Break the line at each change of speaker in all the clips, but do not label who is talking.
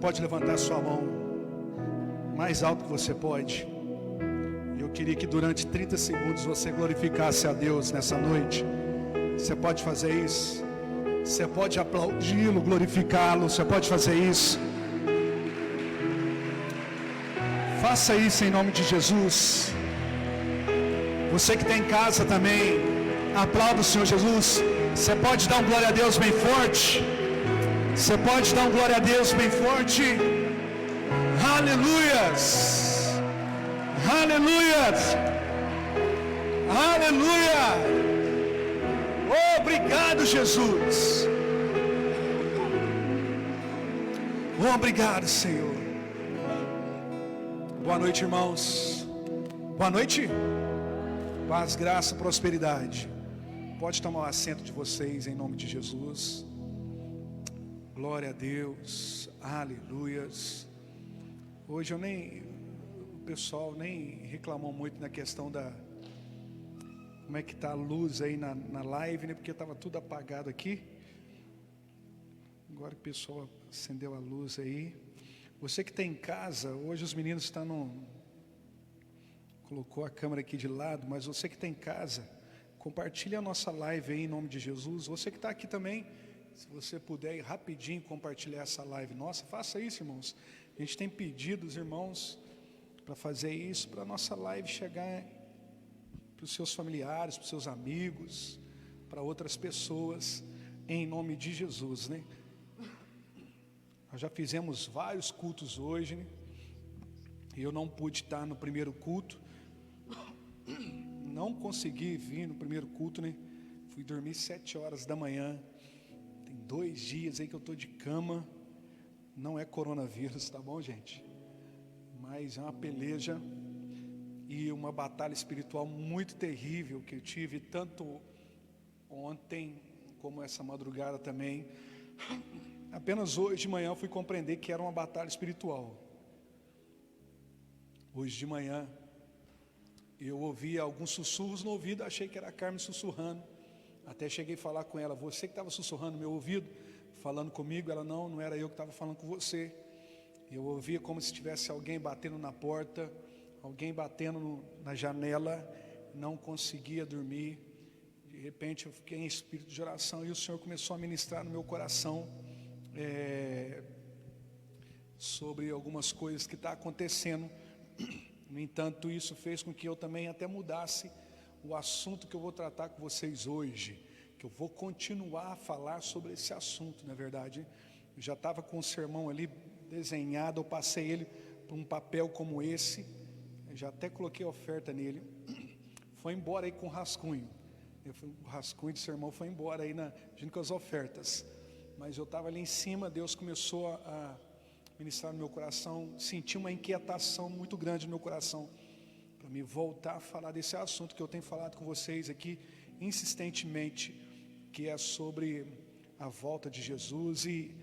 pode levantar sua mão mais alto que você pode. Eu queria que durante 30 segundos você glorificasse a Deus nessa noite. Você pode fazer isso? Você pode aplaudi-lo, glorificá-lo? Você pode fazer isso? Faça isso em nome de Jesus. Você que está em casa também, aplauda o Senhor Jesus. Você pode dar um glória a Deus bem forte? Você pode dar um glória a Deus bem forte? Aleluias! Aleluias! Aleluia! Obrigado, Jesus! Obrigado, Senhor. Boa noite, irmãos. Boa noite. Paz, graça, prosperidade. Pode tomar o assento de vocês em nome de Jesus. Glória a Deus. Aleluias. Hoje o pessoal nem reclamou muito na questão da como é que está a luz aí na live, né? Porque estava tudo apagado aqui. Agora que o pessoal acendeu a luz aí. Você que está em casa, hoje os meninos estão colocou a câmera aqui de lado, mas você que está em casa, compartilhe a nossa live aí em nome de Jesus. Você que está aqui também, se você puder ir rapidinho compartilhar essa live nossa, faça isso, irmãos. A gente tem pedido os irmãos para fazer isso, para a nossa live chegar para os seus familiares, para os seus amigos, para outras pessoas, em nome de Jesus, né? Nós já fizemos vários cultos hoje, né? Eu não pude estar no primeiro culto, não consegui vir no primeiro culto, né? Fui dormir 7 horas da manhã, tem 2 dias aí que eu estou de cama, não é coronavírus, tá bom, gente? Mas é uma peleja e uma batalha espiritual muito terrível que eu tive, tanto ontem como essa madrugada também. Apenas hoje de manhã eu fui compreender que era uma batalha espiritual. Hoje de manhã eu ouvi alguns sussurros no ouvido, achei que era a Carmen sussurrando. Até cheguei a falar com ela: você que estava sussurrando no meu ouvido, falando comigo? Ela: não era eu que estava falando com você. Eu ouvia como se tivesse alguém batendo na porta, alguém batendo na janela, não conseguia dormir. De repente eu fiquei em espírito de oração e o Senhor começou a ministrar no meu coração sobre algumas coisas que estão acontecendo. No entanto, isso fez com que eu também até mudasse o assunto que eu vou tratar com vocês hoje, que eu vou continuar a falar sobre esse assunto, na verdade. Eu já estava com o sermão ali desenhado, eu passei ele para um papel como esse, eu já até coloquei a oferta nele, foi embora aí com o rascunho, o rascunho de sermão foi embora aí junto com as ofertas, mas eu estava ali em cima, Deus começou a ministrar no meu coração, senti uma inquietação muito grande no meu coração, para me voltar a falar desse assunto que eu tenho falado com vocês aqui insistentemente, que é sobre a volta de Jesus e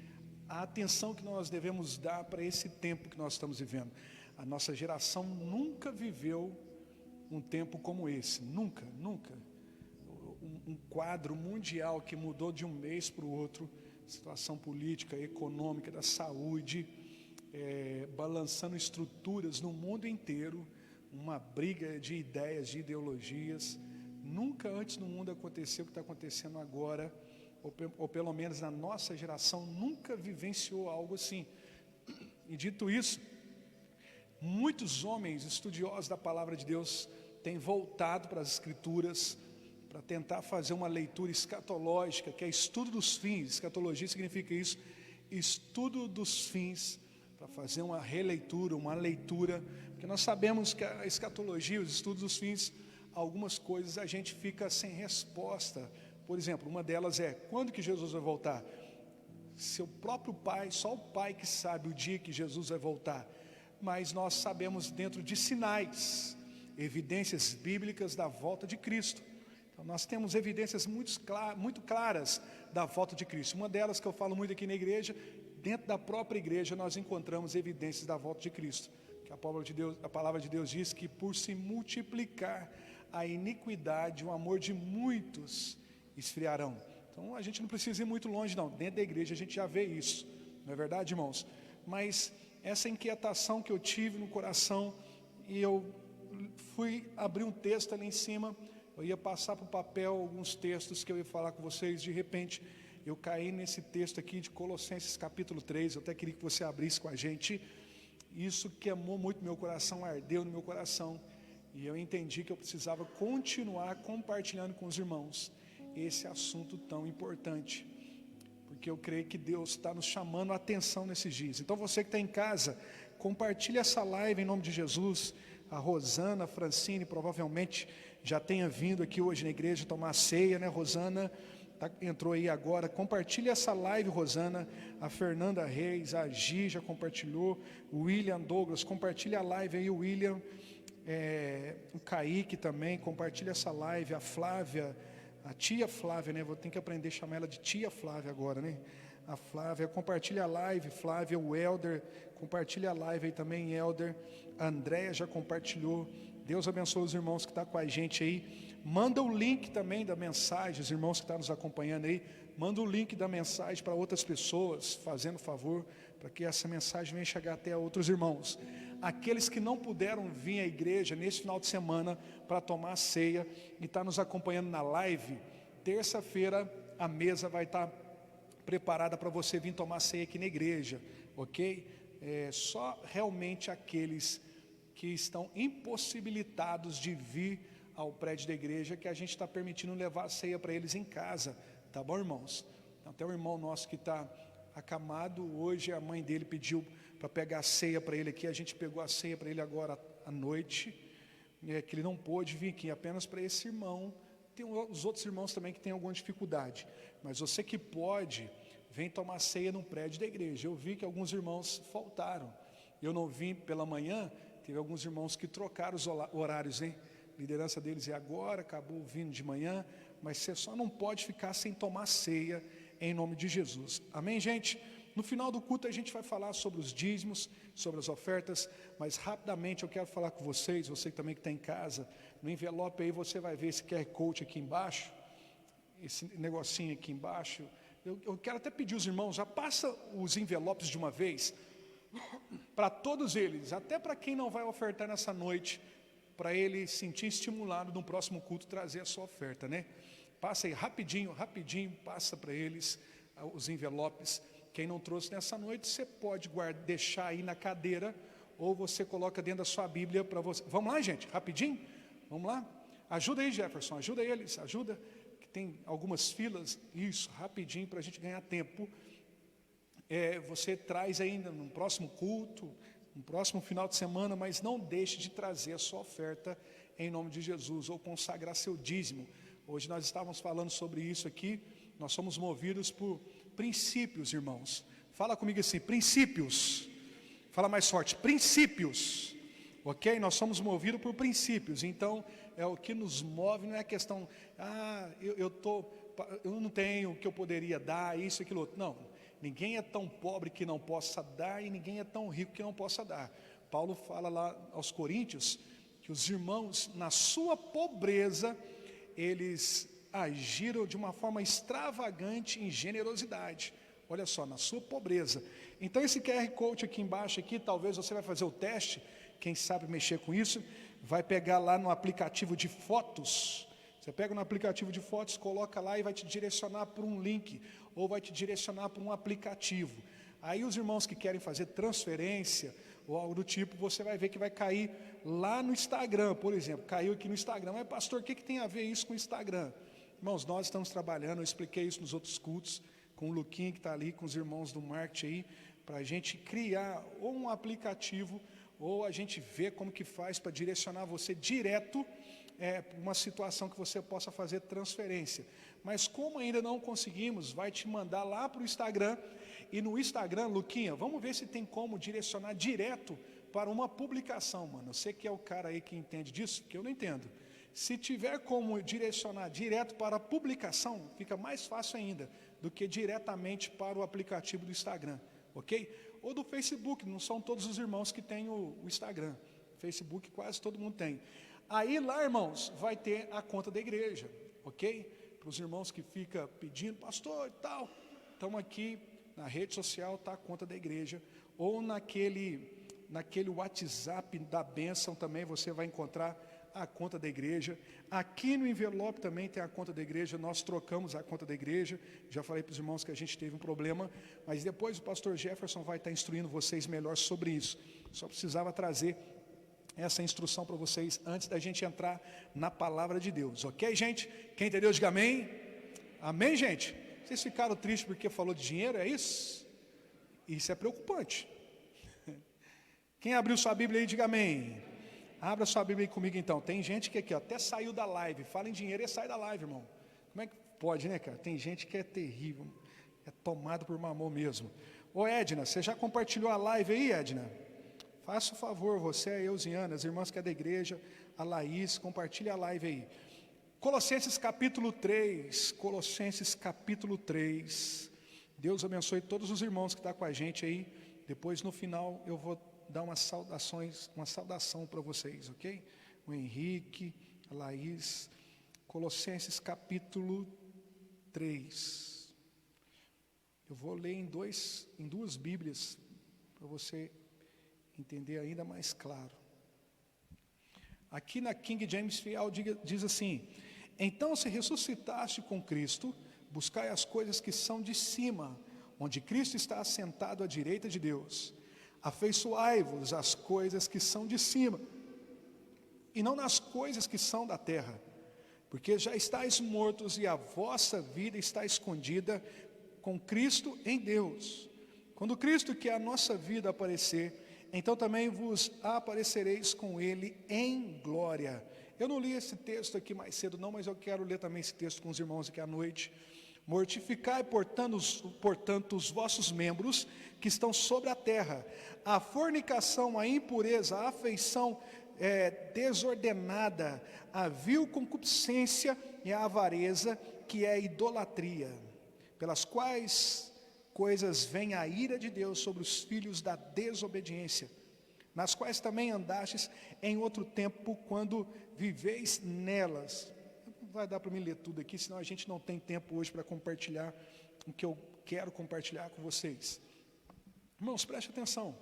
a atenção que nós devemos dar para esse tempo que nós estamos vivendo. A nossa geração nunca viveu um tempo como esse, nunca. Um quadro mundial que mudou de um mês para o outro, situação política, econômica, da saúde, balançando estruturas no mundo inteiro, uma briga de ideias, de ideologias. Nunca antes no mundo aconteceu o que está acontecendo agora, ou pelo menos na nossa geração nunca vivenciou algo assim. E dito isso, muitos homens estudiosos da palavra de Deus têm voltado para as escrituras para tentar fazer uma leitura escatológica, que é estudo dos fins. Escatologia significa isso, estudo dos fins, para fazer uma releitura, uma leitura, porque nós sabemos que a escatologia, os estudos dos fins, algumas coisas a gente fica sem resposta. Por exemplo, uma delas é: quando que Jesus vai voltar? Seu próprio Pai, só o Pai que sabe o dia que Jesus vai voltar. Mas nós sabemos dentro de sinais, evidências bíblicas da volta de Cristo. Então nós temos evidências muito claras da volta de Cristo. Uma delas que eu falo muito aqui na igreja, dentro da própria igreja nós encontramos evidências da volta de Cristo. Que a palavra de Deus diz que por se multiplicar a iniquidade, o amor de muitos esfriarão. Então a gente não precisa ir muito longe não, dentro da igreja a gente já vê isso, não é verdade, irmãos? mas essa inquietação que eu tive no coração, e eu fui abrir um texto ali em cima, eu ia passar para o papel alguns textos que eu ia falar com vocês, de repente eu caí nesse texto aqui de Colossenses capítulo 3, eu até queria que você abrisse com a gente. Isso queimou muito meu coração, ardeu no meu coração, e eu entendi que eu precisava continuar compartilhando com os irmãos esse assunto tão importante, porque eu creio que Deus está nos chamando a atenção nesses dias. Então você que está em casa, compartilhe essa live em nome de Jesus. A Rosana, a Francine provavelmente já tenha vindo aqui hoje na igreja tomar a ceia, né, Rosana? Entrou aí agora. Compartilhe essa live, Rosana. A Fernanda Reis, a Gi já compartilhou. O William Douglas, compartilha a live aí, o William. O Kaique também, compartilha essa live. A Flávia, a tia Flávia, né? Vou ter que aprender a chamar ela de tia Flávia agora, né? A Flávia, compartilha a live, Flávia. O Helder, compartilha a live aí também, Helder. A Andréia já compartilhou. Deus abençoe os irmãos que estão com a gente aí. Manda o link também da mensagem, os irmãos que estão nos acompanhando aí, manda o link da mensagem para outras pessoas, fazendo favor, para que essa mensagem venha chegar até outros irmãos. Aqueles que não puderam vir à igreja nesse final de semana para tomar a ceia e está nos acompanhando na live, terça-feira a mesa vai estar preparada para você vir tomar ceia aqui na igreja, ok? Só realmente aqueles que estão impossibilitados de vir ao prédio da igreja, que a gente está permitindo levar a ceia para eles em casa, tá bom, irmãos? Até o irmão nosso que está acamado, hoje a mãe dele pediu para pegar a ceia para ele aqui, a gente pegou a ceia para ele agora à noite, que ele não pôde vir aqui, apenas para esse irmão. Tem os outros irmãos também que têm alguma dificuldade, mas você que pode, vem tomar ceia no prédio da igreja. Eu vi que alguns irmãos faltaram, eu não vim pela manhã, teve alguns irmãos que trocaram os horários, hein? A liderança deles é agora, acabou vindo de manhã, mas você só não pode ficar sem tomar ceia em nome de Jesus. Amém, gente? No final do culto a gente vai falar sobre os dízimos, sobre as ofertas, mas rapidamente eu quero falar com vocês, você também que está em casa, no envelope aí você vai ver esse QR Code aqui embaixo, esse negocinho aqui embaixo. Eu quero até pedir os irmãos, já passa os envelopes de uma vez, para todos eles, até para quem não vai ofertar nessa noite, para ele sentir estimulado no próximo culto trazer a sua oferta, né? Passa aí rapidinho, passa para eles os envelopes. Quem não trouxe nessa noite, você pode deixar aí na cadeira, ou você coloca dentro da sua Bíblia para você. Vamos lá, gente, rapidinho? Vamos lá? Ajuda aí, Jefferson, ajuda eles, ajuda, que tem algumas filas, isso, rapidinho, para a gente ganhar tempo. Você traz ainda no próximo culto, no próximo final de semana, mas não deixe de trazer a sua oferta em nome de Jesus, ou consagrar seu dízimo. Hoje nós estávamos falando sobre isso aqui, nós somos movidos por princípios, irmãos. Fala comigo assim, princípios. Fala mais forte, princípios. Ok? Nós somos movidos por princípios, então é o que nos move, não é a questão, eu não tenho o que eu poderia dar, isso e aquilo outro. Não, ninguém é tão pobre que não possa dar, e ninguém é tão rico que não possa dar. Paulo fala lá aos Coríntios, que os irmãos, na sua pobreza, eles agiram de uma forma extravagante em generosidade. Olha só, na sua pobreza. Então esse QR Code aqui embaixo, aqui, talvez você vai fazer o teste, quem sabe mexer com isso, vai pegar lá no aplicativo de fotos. Você pega no aplicativo de fotos, coloca lá e vai te direcionar para um link, ou vai te direcionar para um aplicativo. Aí os irmãos que querem fazer transferência, ou algo do tipo, você vai ver que vai cair lá no Instagram, por exemplo. Caiu aqui no Instagram. Mas pastor, o que tem a ver isso com o Instagram? Irmãos, nós estamos trabalhando, eu expliquei isso nos outros cultos, com o Luquinha que está ali, com os irmãos do marketing aí, para a gente criar ou um aplicativo, ou a gente ver como que faz para direcionar você direto para uma situação que você possa fazer transferência. Mas como ainda não conseguimos, vai te mandar lá para o Instagram, e no Instagram, Luquinha, vamos ver se tem como direcionar direto para uma publicação, mano. Você que é o cara aí que entende disso, que eu não entendo. Se tiver como direcionar direto para a publicação, fica mais fácil ainda do que diretamente para o aplicativo do Instagram, ok? Ou do Facebook, não são todos os irmãos que têm o Instagram. Facebook quase todo mundo tem. Aí lá, irmãos, vai ter a conta da igreja, ok? Para os irmãos que ficam pedindo, pastor e tal, estamos aqui na rede social, está a conta da igreja, ou naquele WhatsApp da bênção também você vai encontrar a conta da igreja. Aqui no envelope também tem a conta da igreja, nós trocamos a conta da igreja. Já falei para os irmãos que a gente teve um problema, mas depois o pastor Jefferson vai estar instruindo vocês melhor sobre isso. Só precisava trazer essa instrução para vocês antes da gente entrar na palavra de Deus, ok, gente? Quem entendeu, diga amém. Amém, gente? Vocês ficaram tristes porque falou de dinheiro, é isso? Isso é preocupante. Quem abriu sua Bíblia aí, diga amém. Abra sua Bíblia aí comigo então. Tem gente que aqui, ó, até saiu da live. Fala em dinheiro e sai da live, irmão. Como é que pode, né, cara? Tem gente que é terrível. É tomado por mamão mesmo. Ô Edna, você já compartilhou a live aí, Edna? Faça o favor, você, a Eusiana, as irmãs que é da igreja, a Laís, compartilhe a live aí. Colossenses capítulo 3. Colossenses capítulo 3. Deus abençoe todos os irmãos que estão com a gente aí. Depois no final eu vou dar uma saudação para vocês, ok? O Henrique, a Laís, Colossenses capítulo 3. Eu vou ler em duas Bíblias, para você entender ainda mais claro. Aqui na King James Fiel diz assim: então se ressuscitaste com Cristo, buscai as coisas que são de cima, onde Cristo está assentado à direita de Deus. Afeiçoai-vos às coisas que são de cima, e não nas coisas que são da terra, porque já estáis mortos e a vossa vida está escondida com Cristo em Deus. Quando Cristo, que é a nossa vida, aparecer, então também vos aparecereis com Ele em glória. Eu não li esse texto aqui mais cedo não, mas eu quero ler também esse texto com os irmãos aqui à noite. Mortificai, portanto, os vossos membros que estão sobre a terra, a fornicação, a impureza, a afeição desordenada, a vil concupiscência e a avareza, que é a idolatria, pelas quais coisas vem a ira de Deus sobre os filhos da desobediência, nas quais também andastes em outro tempo, quando viveis nelas. Não vai dar para mim ler tudo aqui, senão a gente não tem tempo hoje para compartilhar o que eu quero compartilhar com vocês. Irmãos, preste atenção.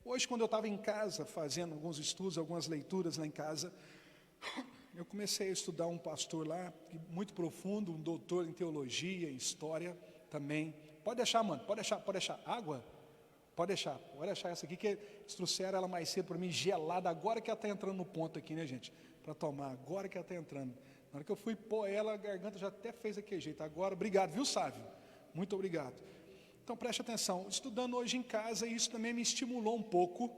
Hoje, quando eu estava em casa, fazendo alguns estudos, algumas leituras lá em casa, eu comecei a estudar um pastor lá, muito profundo, um doutor em teologia, em história também. Pode deixar, mano, pode deixar. Água? Pode deixar essa aqui, que eles trouxeram ela mais cedo para mim, gelada, agora que ela está entrando no ponto aqui, né, gente? Para tomar, agora que ela está entrando. Na hora que eu fui pôr ela, a garganta já até fez aquele jeito. Agora, obrigado, viu, Sávio? Muito obrigado. Então, preste atenção. Estudando hoje em casa, isso também me estimulou um pouco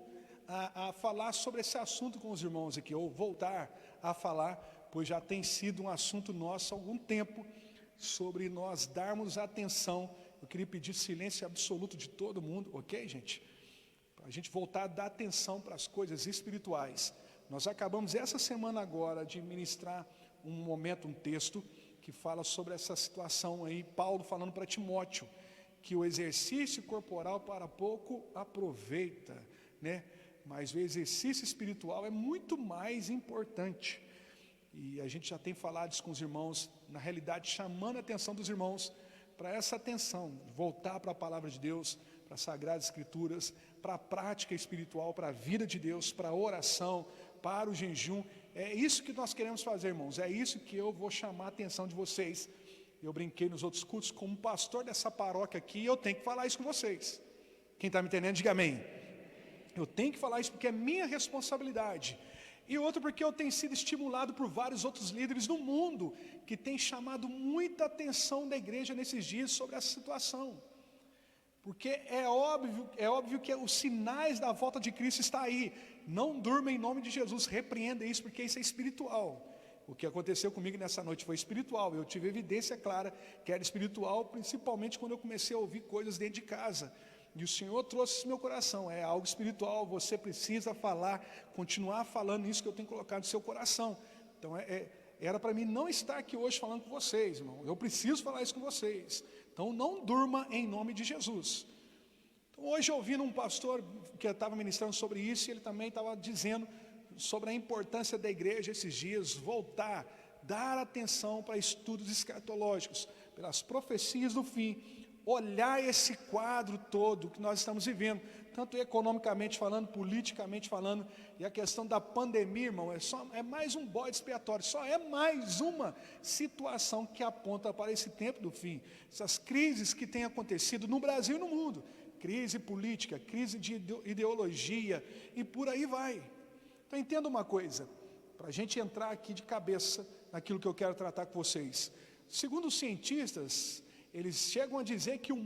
a falar sobre esse assunto com os irmãos aqui, ou voltar a falar, pois já tem sido um assunto nosso há algum tempo, sobre nós darmos atenção. Eu queria pedir silêncio absoluto de todo mundo, ok, gente? Para a gente voltar a dar atenção para as coisas espirituais. Nós acabamos essa semana agora de ministrar um texto que fala sobre essa situação aí, Paulo falando para Timóteo, que o exercício corporal para pouco aproveita, né? Mas o exercício espiritual é muito mais importante. E a gente já tem falado isso com os irmãos, na realidade chamando a atenção dos irmãos para essa atenção, voltar para a palavra de Deus, para as Sagradas Escrituras, para a prática espiritual, para a vida de Deus, para a oração, para o jejum. É isso que nós queremos fazer, irmãos, é isso que eu vou chamar a atenção de vocês. Eu brinquei nos outros cultos, como pastor dessa paróquia aqui, eu tenho que falar isso com vocês. Quem está me entendendo, diga amém. Eu tenho que falar isso porque é minha responsabilidade. E outro porque eu tenho sido estimulado por vários outros líderes no mundo, que têm chamado muita atenção da igreja nesses dias sobre essa situação. Porque é óbvio que os sinais da volta de Cristo estão aí. Não durma em nome de Jesus, repreenda isso, porque isso é espiritual. O que aconteceu comigo nessa noite foi espiritual. Eu tive evidência clara que era espiritual, principalmente quando eu comecei a ouvir coisas dentro de casa. E o Senhor trouxe isso no meu coração. É algo espiritual, você precisa falar, continuar falando isso que eu tenho colocado no seu coração. Então era para mim não estar aqui hoje falando com vocês, irmão. Eu preciso falar isso com vocês. Então não durma em nome de Jesus. Então, hoje ouvindo um pastor que estava ministrando sobre isso, e ele também estava dizendo sobre a importância da igreja esses dias, voltar, dar atenção para estudos escatológicos, pelas profecias do fim, olhar esse quadro todo que nós estamos vivendo, tanto economicamente falando, politicamente falando, e a questão da pandemia, irmão, é mais um bode expiatório, só é mais uma situação que aponta para esse tempo do fim. Essas crises que têm acontecido no Brasil e no mundo, crise política, crise de ideologia, e por aí vai. Então entenda uma coisa, para a gente entrar aqui de cabeça naquilo que eu quero tratar com vocês. Segundo os cientistas, eles chegam a dizer que o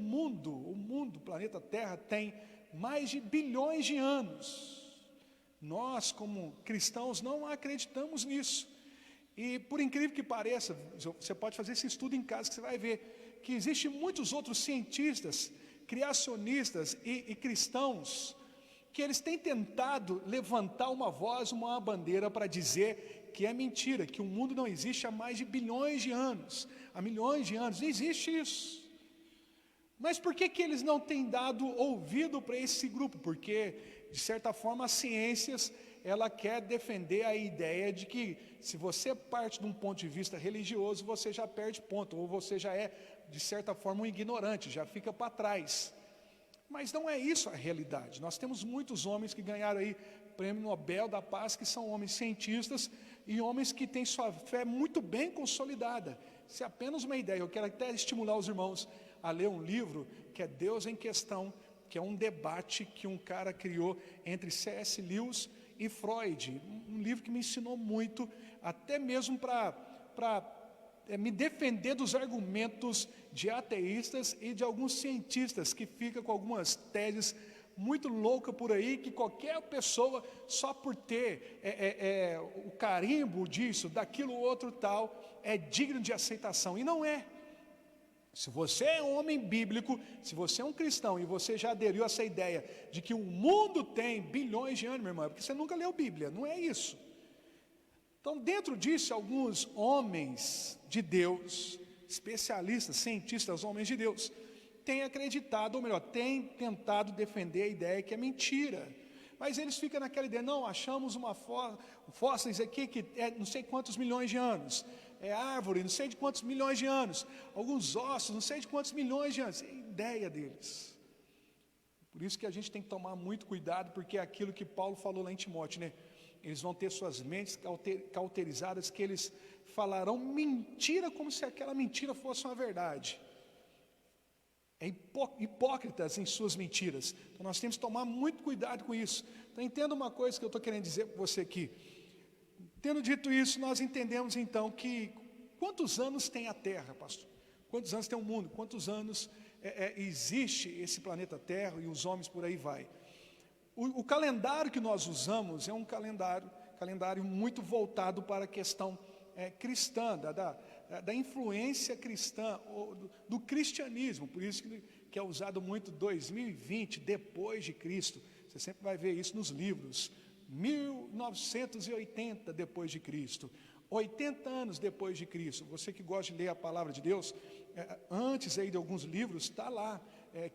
planeta Terra, tem mais de bilhões de anos. Nós, como cristãos, não acreditamos nisso. E por incrível que pareça, você pode fazer esse estudo em casa, que você vai ver que existem muitos outros cientistas, criacionistas e cristãos, que eles têm tentado levantar uma voz, uma bandeira para dizer que é mentira, que o mundo não existe há mais de bilhões de anos, há milhões de anos, não existe isso. Mas por que eles não têm dado ouvido para esse grupo? Porque, de certa forma, as ciências, ela quer defender a ideia de que se você parte de um ponto de vista religioso, você já perde ponto, ou você já é, de certa forma, um ignorante, já fica para trás. Mas não é isso a realidade. Nós temos muitos homens que ganharam aí Prêmio Nobel da Paz, que são homens cientistas e homens que têm sua fé muito bem consolidada. Isso é apenas uma ideia. Eu quero até estimular os irmãos a ler um livro que é Deus em Questão, que é um debate que um cara criou entre C.S. Lewis e Freud. Um livro que me ensinou muito, até mesmo para me defender dos argumentos de ateístas e de alguns cientistas que ficam com algumas teses muito loucas por aí, que qualquer pessoa, só por ter o carimbo disso, daquilo, outro tal, é digno de aceitação, e não é. Se você é um homem bíblico, se você é um cristão e você já aderiu a essa ideia de que o mundo tem bilhões de anos, meu irmão, é porque você nunca leu Bíblia, não é isso. Então, dentro disso, alguns homens de Deus, especialistas, cientistas, homens de Deus, têm acreditado, ou melhor, têm tentado defender a ideia que é mentira. Mas eles ficam naquela ideia, não, achamos fósseis aqui que é não sei quantos milhões de anos, é árvore, não sei de quantos milhões de anos, alguns ossos, não sei de quantos milhões de anos, é a ideia deles. Por isso que a gente tem que tomar muito cuidado, porque é aquilo que Paulo falou lá em Timóteo, né? Eles vão ter suas mentes cauterizadas, que eles falarão mentira como se aquela mentira fosse uma verdade. É hipócritas em suas mentiras. Então nós temos que tomar muito cuidado com isso. Então entenda uma coisa que eu estou querendo dizer para você aqui. Tendo dito isso, nós entendemos então que quantos anos tem a Terra, pastor? Quantos anos tem o mundo? Quantos anos existe esse planeta Terra e os homens por aí vai? O calendário que nós usamos é um calendário muito voltado para a questão cristã, da influência cristã, do cristianismo. Por isso que é usado muito 2020, depois de Cristo. Você sempre vai ver isso nos livros. 1980 depois de Cristo, 80 anos depois de Cristo. Você que gosta de ler a palavra de Deus, antes aí de alguns livros, está lá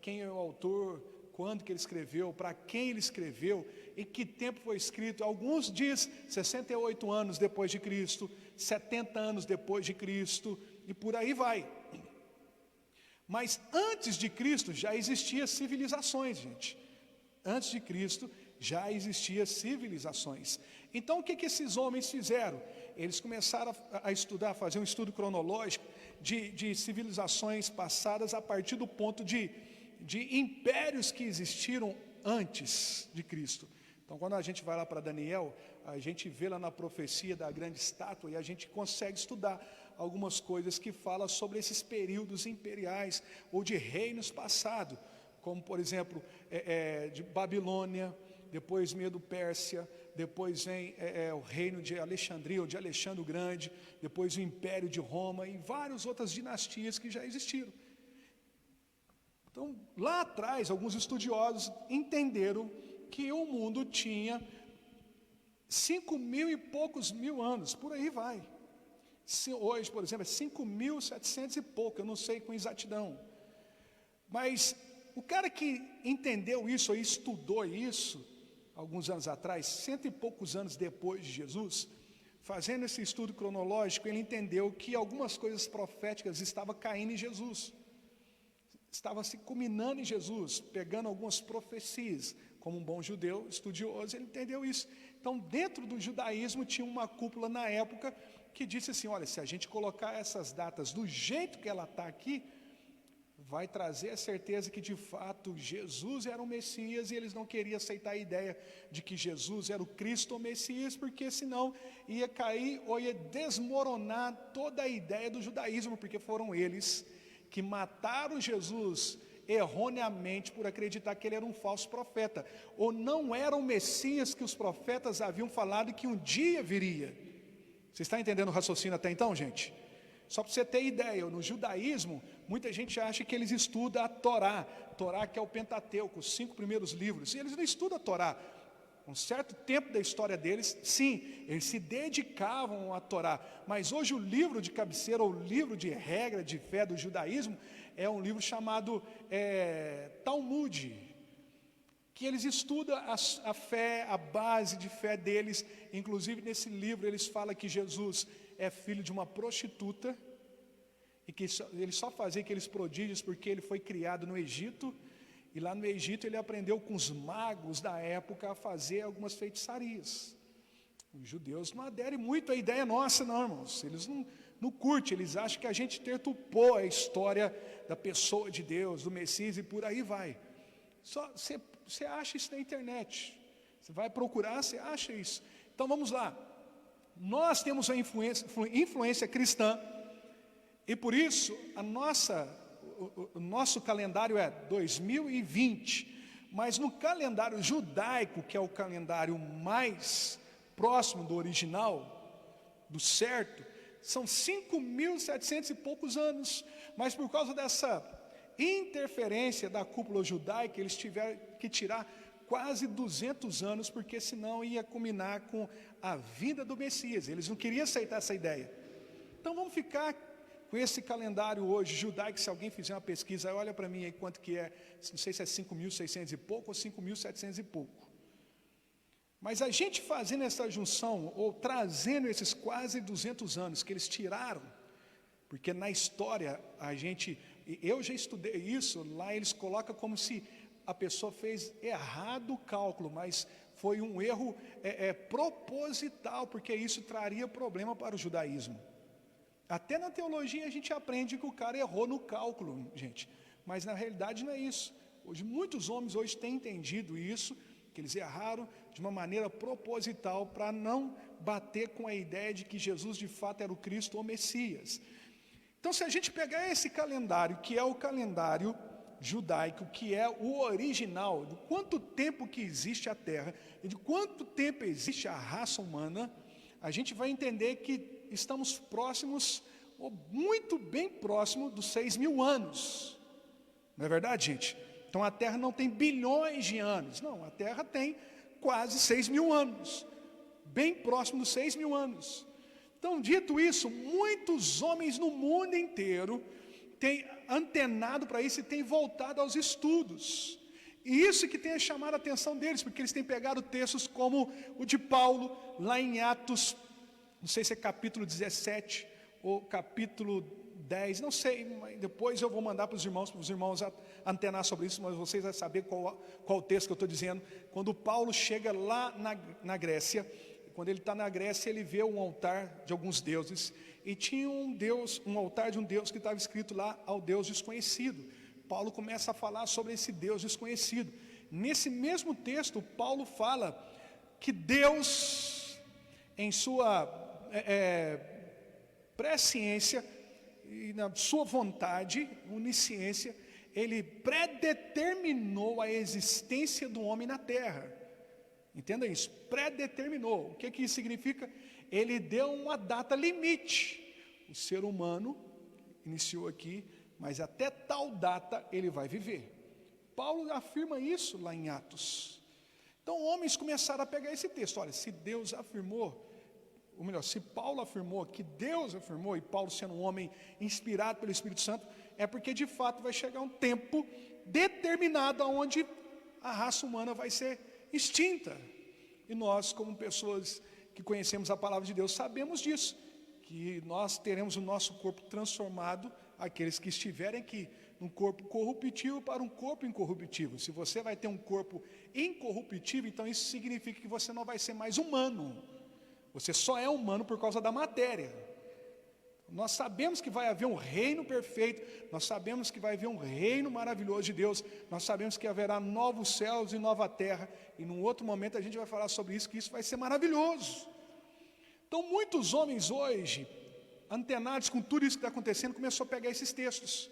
quem é o autor, quando que ele escreveu, para quem ele escreveu, em que tempo foi escrito. Alguns diz 68 anos depois de Cristo, 70 anos depois de Cristo, e por aí vai. Mas antes de Cristo já existiam civilizações, gente. Antes de Cristo já existiam civilizações. Então o que esses homens fizeram? Eles começaram a estudar, a fazer um estudo cronológico de civilizações passadas a partir do ponto de impérios que existiram antes de Cristo. Então quando a gente vai lá para Daniel, a gente vê lá na profecia da grande estátua e a gente consegue estudar algumas coisas que falam sobre esses períodos imperiais ou de reinos passados, como por exemplo de Babilônia, depois Medo-Pérsia, depois vem o reino de Alexandria ou de Alexandre o Grande, depois o Império de Roma e várias outras dinastias que já existiram. Então, lá atrás, alguns estudiosos entenderam que o mundo tinha 5.000 e poucos mil anos, por aí vai. Hoje, por exemplo, é 5.700 e pouco, eu não sei com exatidão. Mas o cara que entendeu isso, ou estudou isso, alguns anos atrás, 100 e poucos anos depois de Jesus, fazendo esse estudo cronológico, ele entendeu que algumas coisas proféticas estavam caindo em Jesus. estava se culminando em Jesus, pegando algumas profecias. Como um bom judeu estudioso, ele entendeu isso. Então, dentro do judaísmo, tinha uma cúpula na época que disse assim, olha, se a gente colocar essas datas do jeito que ela está aqui, vai trazer a certeza que de fato Jesus era o Messias, e eles não queriam aceitar a ideia de que Jesus era o Cristo ou Messias, porque senão ia cair ou ia desmoronar toda a ideia do judaísmo, porque foram eles que mataram Jesus erroneamente por acreditar que ele era um falso profeta, ou não era o Messias que os profetas haviam falado que um dia viria. Você está entendendo o raciocínio até então, gente? Só para você ter ideia, no judaísmo, muita gente acha que eles estudam a Torá, que é o Pentateuco, os 5 primeiros livros, e eles não estudam a Torá. Um certo tempo da história deles, sim, eles se dedicavam à Torá, mas hoje o livro de cabeceira, ou livro de regra de fé do judaísmo, é um livro chamado Talmud, que eles estudam a fé, a base de fé deles. Inclusive nesse livro eles falam que Jesus é filho de uma prostituta, e que ele só fazia aqueles prodígios porque ele foi criado no Egito, e lá no Egito ele aprendeu com os magos da época a fazer algumas feitiçarias. Os judeus não aderem muito à ideia nossa, não, irmãos. Eles não curtem, eles acham que a gente deturpou a história da pessoa de Deus, do Messias, e por aí vai. Só você acha isso na internet. Você vai procurar, você acha isso. Então vamos lá. Nós temos a influência cristã, e por isso o nosso calendário é 2020, mas no calendário judaico, que é o calendário mais próximo do original, do certo, são 5.700 e poucos anos, mas por causa dessa interferência da cúpula judaica, eles tiveram que tirar quase 200 anos, porque senão ia culminar com a vinda do Messias. Eles não queriam aceitar essa ideia. Então vamos ficar com esse calendário hoje judaico. Se alguém fizer uma pesquisa, olha para mim aí quanto que é, não sei se é 5.600 e pouco ou 5.700 e pouco. Mas a gente fazendo essa junção, ou trazendo esses quase 200 anos que eles tiraram, porque na história eu já estudei isso, lá eles colocam como se a pessoa fez errado o cálculo, mas foi um erro proposital, porque isso traria problema para o judaísmo. Até na teologia a gente aprende que o cara errou no cálculo, gente, mas na realidade não é isso. Hoje muitos homens têm entendido isso, que eles erraram de uma maneira proposital para não bater com a ideia de que Jesus de fato era o Cristo ou Messias. Então, se a gente pegar esse calendário, que é o calendário judaico, que é o original, de quanto tempo que existe a Terra, e de quanto tempo existe a raça humana, a gente vai entender que estamos próximos, ou muito bem próximo dos 6.000 anos. Não é verdade, gente? Então a Terra não tem bilhões de anos, não, a Terra tem quase 6.000 anos, bem próximo dos 6.000 anos. Então, dito isso, muitos homens no mundo inteiro têm antenado para isso e têm voltado aos estudos. E isso que tem chamado a atenção deles, porque eles têm pegado textos como o de Paulo, lá em Atos, não sei se é capítulo 17 ou capítulo 10, não sei, mas depois eu vou mandar para os irmãos antenar sobre isso, mas vocês vão saber qual o texto que eu estou dizendo. Quando Paulo chega lá na Grécia, quando ele está na Grécia, ele vê um altar de alguns deuses, e tinha um altar de um Deus que estava escrito lá, ao Deus desconhecido. Paulo começa a falar sobre esse Deus desconhecido. Nesse mesmo texto, Paulo fala que Deus, em sua presciência e na sua vontade, onisciência, ele predeterminou a existência do homem na terra. Entenda isso, predeterminou. O que isso significa? Ele deu uma data limite. O ser humano iniciou aqui, mas até tal data ele vai viver. Paulo afirma isso lá em Atos. Então homens começaram a pegar esse texto. Olha, se Deus afirmou, ou melhor, se Paulo afirmou que Deus afirmou, e Paulo sendo um homem inspirado pelo Espírito Santo, é porque de fato vai chegar um tempo determinado onde a raça humana vai ser extinta. E nós, como pessoas que conhecemos a palavra de Deus, sabemos disso, que nós teremos o nosso corpo transformado, aqueles que estiverem aqui, um corpo corruptível para um corpo incorruptível. Se você vai ter um corpo incorruptível, então isso significa que você não vai ser mais humano. Você só é humano por causa da matéria. Nós sabemos que vai haver um reino perfeito, nós sabemos que vai haver um reino maravilhoso de Deus, nós sabemos que haverá novos céus e nova terra, e num outro momento a gente vai falar sobre isso, que isso vai ser maravilhoso. Então muitos homens hoje, antenados com tudo isso que está acontecendo, começou a pegar esses textos.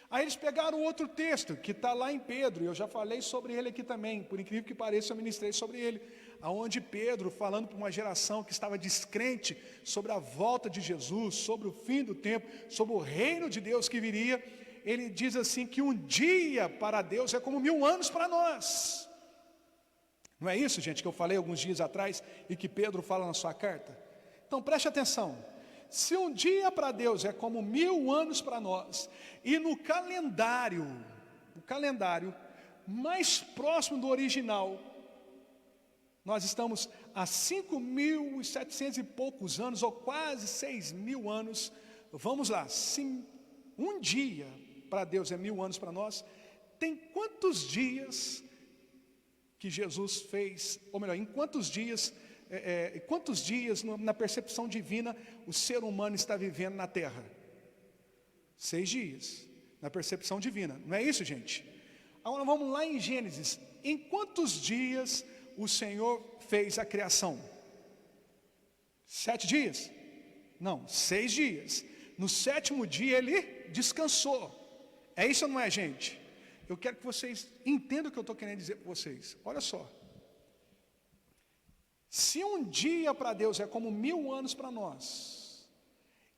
Aí eles pegaram outro texto, que está lá em Pedro, e eu já falei sobre ele aqui também, por incrível que pareça eu ministrei sobre ele, aonde Pedro, falando para uma geração que estava descrente sobre a volta de Jesus, sobre o fim do tempo, sobre o reino de Deus que viria, ele diz assim que um dia para Deus é como 1000 anos para nós. Não é isso, gente, que eu falei alguns dias atrás e que Pedro fala na sua carta? Então preste atenção. Se um dia para Deus é como 1000 anos para nós, e no calendário, o calendário mais próximo do original, nós estamos há 5.700 e poucos anos, ou quase 6.000 anos. Vamos lá, se um dia para Deus é 1000 anos para nós, tem quantos dias que Jesus fez, ou melhor, em quantos dias na percepção divina o ser humano está vivendo na terra? 6 dias, na percepção divina, não é isso, gente? Agora vamos lá em Gênesis, em quantos dias o Senhor fez a criação? 7 dias? Não, 6 dias. No 7º dia ele descansou. É isso ou não é, gente? Eu quero que vocês entendam o que eu estou querendo dizer para vocês. Olha só. Se um dia para Deus é como 1000 anos para nós,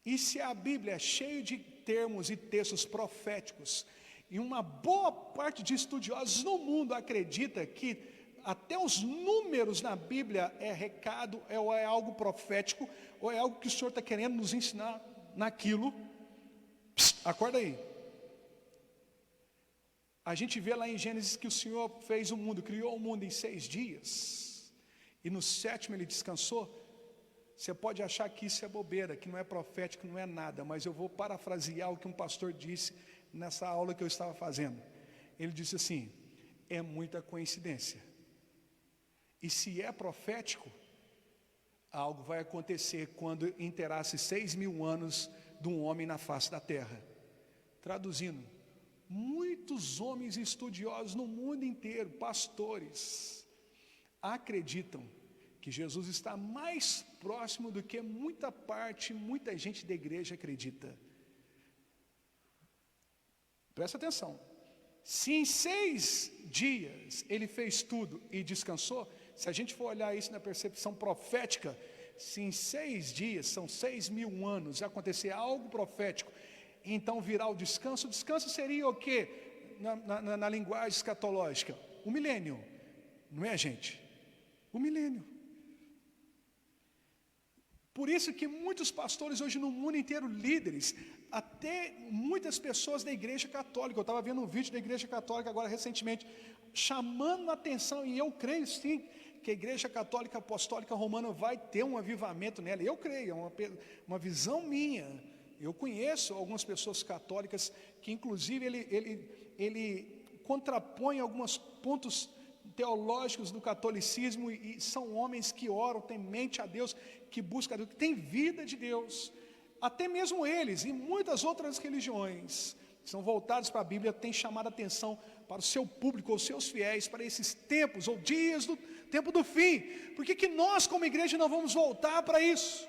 e se a Bíblia é cheia de termos e textos proféticos, e uma boa parte de estudiosos no mundo acredita que até os números na Bíblia é recado, ou é algo profético, ou é algo que o Senhor está querendo nos ensinar naquilo. Acorda aí. A gente vê lá em Gênesis que o Senhor fez o mundo, criou o mundo em 6 dias, e no 7º ele descansou. Você pode achar que isso é bobeira, que não é profético, não é nada, mas eu vou parafrasear o que um pastor disse nessa aula que eu estava fazendo. Ele disse assim: é muita coincidência. E se é profético, algo vai acontecer quando inteirasse 6.000 anos de um homem na face da terra. Traduzindo, muitos homens estudiosos no mundo inteiro, pastores, acreditam que Jesus está mais próximo do que muita gente da igreja acredita. Presta atenção. Se em 6 dias ele fez tudo e descansou, se a gente for olhar isso na percepção profética, se em 6 dias, são 6.000 anos, acontecer algo profético, então virá o descanso seria o quê? Na linguagem escatológica? O milênio, não é, gente? O milênio. Por isso que muitos pastores hoje no mundo inteiro, líderes, até muitas pessoas da igreja católica, eu estava vendo um vídeo da igreja católica agora recentemente, chamando a atenção, e eu creio sim, que a igreja católica apostólica romana vai ter um avivamento nela. Eu creio, é uma visão minha. Eu conheço algumas pessoas católicas que inclusive ele contrapõe alguns pontos teológicos do catolicismo, e são homens que oram, têm mente a Deus, que buscam a Deus, que têm vida de Deus. Até mesmo eles e muitas outras religiões que são voltados para a Bíblia têm chamado a atenção para o seu público, os seus fiéis, para esses tempos ou dias do tempo do fim. Por que nós como igreja não vamos voltar para isso?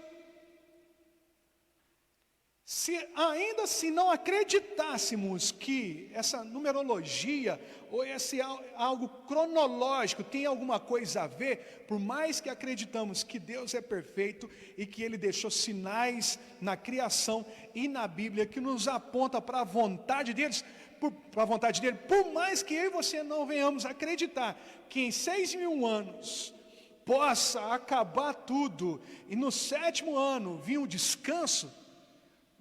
Ainda se não acreditássemos que essa numerologia ou esse algo cronológico tem alguma coisa a ver, por mais que acreditamos que Deus é perfeito e que Ele deixou sinais na criação e na Bíblia que nos aponta para a vontade dele, por mais que eu e você não venhamos acreditar que em 6.000 anos possa acabar tudo e no 7º ano vir um descanso,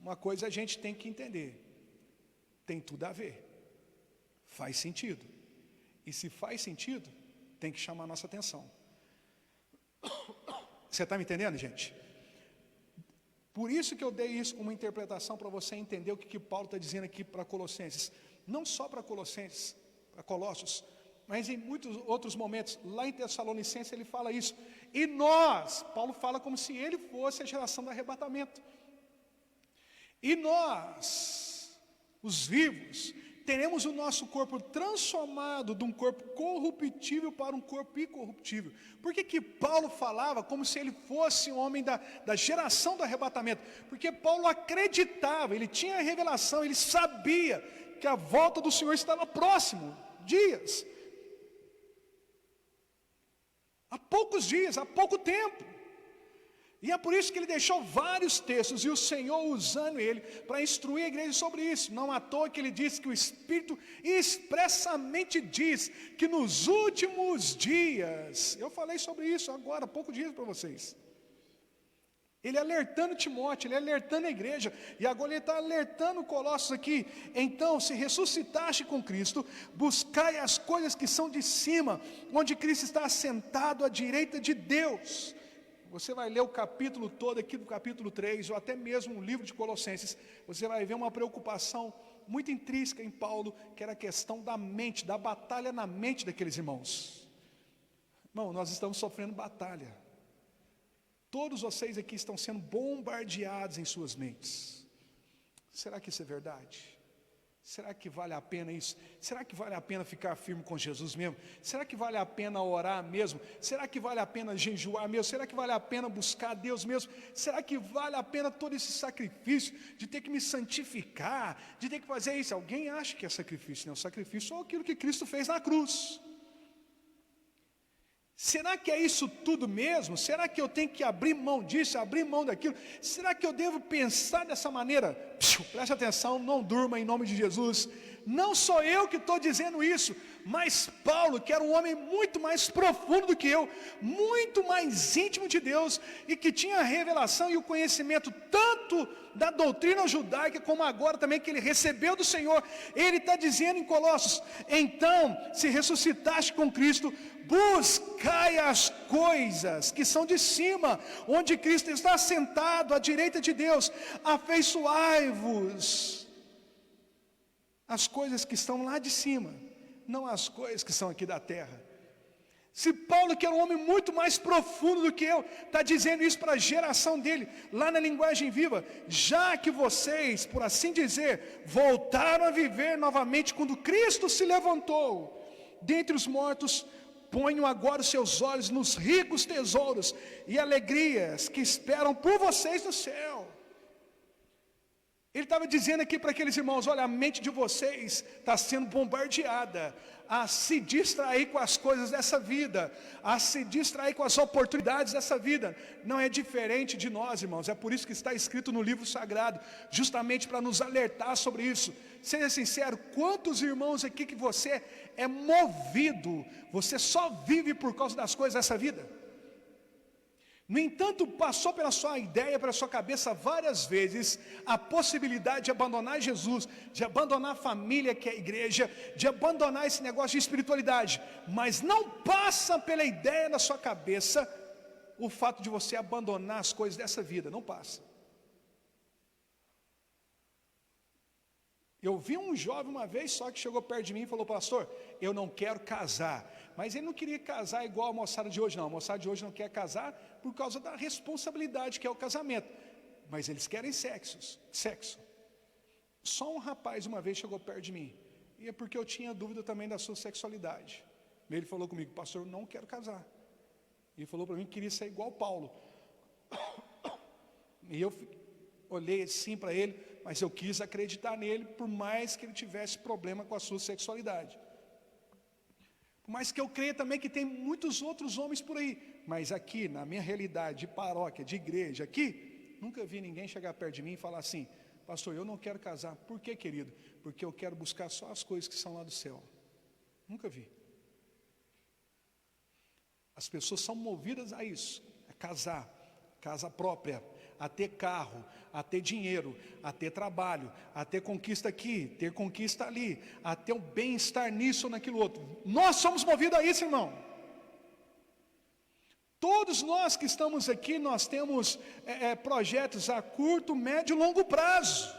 uma coisa a gente tem que entender, tem tudo a ver, faz sentido, e se faz sentido, tem que chamar a nossa atenção. Você está me entendendo, gente? Por isso que eu dei isso como interpretação para você entender o que Paulo está dizendo aqui para Colossenses. não só para Colossenses, para Colossos, mas em muitos outros momentos. Lá em Tessalonicenses ele fala isso. E nós, Paulo fala como se ele fosse a geração do arrebatamento. E nós, os vivos, teremos o nosso corpo transformado de um corpo corruptível para um corpo incorruptível. Por que Paulo falava como se ele fosse um homem da geração do arrebatamento? Porque Paulo acreditava, ele tinha a revelação, ele sabia que a volta do Senhor estava próximo, dias. Há poucos dias, há pouco tempo. E é por isso que ele deixou vários textos, e o Senhor usando ele para instruir a igreja sobre isso. Não à toa que ele disse que o Espírito expressamente diz que nos últimos dias, eu falei sobre isso agora, há poucos dias para vocês. Ele alertando Timóteo, ele alertando a igreja, e agora ele está alertando Colossos aqui. Então, se ressuscitaste com Cristo, buscai as coisas que são de cima, onde Cristo está assentado à direita de Deus. Você vai ler o capítulo todo aqui do capítulo 3, ou até mesmo o livro de Colossenses, você vai ver uma preocupação muito intrínseca em Paulo, que era a questão da mente, da batalha na mente daqueles irmãos. Irmão, nós estamos sofrendo batalha. Todos vocês aqui estão sendo bombardeados em suas mentes. Será que isso é verdade? Será que vale a pena isso? Será que vale a pena ficar firme com Jesus mesmo? Será que vale a pena orar mesmo? Será que vale a pena jejuar mesmo? Será que vale a pena buscar Deus mesmo? Será que vale a pena todo esse sacrifício de ter que me santificar, de ter que fazer isso? Alguém acha que é sacrifício? Não, sacrifício é aquilo que Cristo fez na cruz. Será que é isso tudo mesmo? Será que eu tenho que abrir mão disso, abrir mão daquilo? Será que eu devo pensar dessa maneira? Preste atenção, não durma em nome de Jesus. Não sou eu que estou dizendo isso, mas Paulo, que era um homem muito mais profundo do que eu, muito mais íntimo de Deus, e que tinha a revelação e o conhecimento tanto da doutrina judaica, como agora também que ele recebeu do Senhor. Ele está dizendo em Colossos: então, se ressuscitaste com Cristo, buscai as coisas que são de cima, onde Cristo está sentado à direita de Deus. Afeiçoai-vos as coisas que estão lá de cima, não as coisas que são aqui da terra. Se Paulo, que era um homem muito mais profundo do que eu, está dizendo isso para a geração dele, lá na linguagem viva, já que vocês, por assim dizer, voltaram a viver novamente quando Cristo se levantou dentre os mortos, ponham agora os seus olhos nos ricos tesouros e alegrias que esperam por vocês no céu. Ele estava dizendo aqui para aqueles irmãos: olha, a mente de vocês está sendo bombardeada a se distrair com as coisas dessa vida, a se distrair com as oportunidades dessa vida. Não é diferente de nós, irmãos. É por isso que está escrito no livro sagrado, justamente para nos alertar sobre isso. Seja sincero, quantos irmãos aqui que você é movido, você só vive por causa das coisas dessa vida? No entanto, passou pela sua ideia, pela sua cabeça várias vezes a possibilidade de abandonar Jesus, de abandonar a família que é a igreja, de abandonar esse negócio de espiritualidade, mas não passa pela ideia na sua cabeça o fato de você abandonar as coisas dessa vida, não passa. Eu vi um jovem uma vez só que chegou perto de mim e falou: pastor, eu não quero casar. Mas ele não queria casar igual a moçada de hoje, não. A moçada de hoje não quer casar por causa da responsabilidade que é o casamento. Mas eles querem sexo. Só um rapaz uma vez chegou perto de mim, e é porque eu tinha dúvida também da sua sexualidade. Ele falou comigo: pastor, eu não quero casar. Ele falou para mim que queria ser igual Paulo. E eu olhei assim para ele, mas eu quis acreditar nele, por mais que ele tivesse problema com a sua sexualidade. Por mais que eu creia também que tem muitos outros homens por aí, mas aqui, na minha realidade de paróquia, de igreja, aqui, nunca vi ninguém chegar perto de mim e falar assim: pastor, eu não quero casar. Por quê, querido? Porque eu quero buscar só as coisas que são lá do céu. Nunca vi. As pessoas são movidas a isso, a casar, casa própria, a ter carro, a ter dinheiro, a ter trabalho, a ter conquista aqui, ter conquista ali, a ter um bem-estar nisso ou naquilo outro. Nós somos movidos a isso, irmão. Todos nós que estamos aqui, nós temos projetos a curto, médio e longo prazo.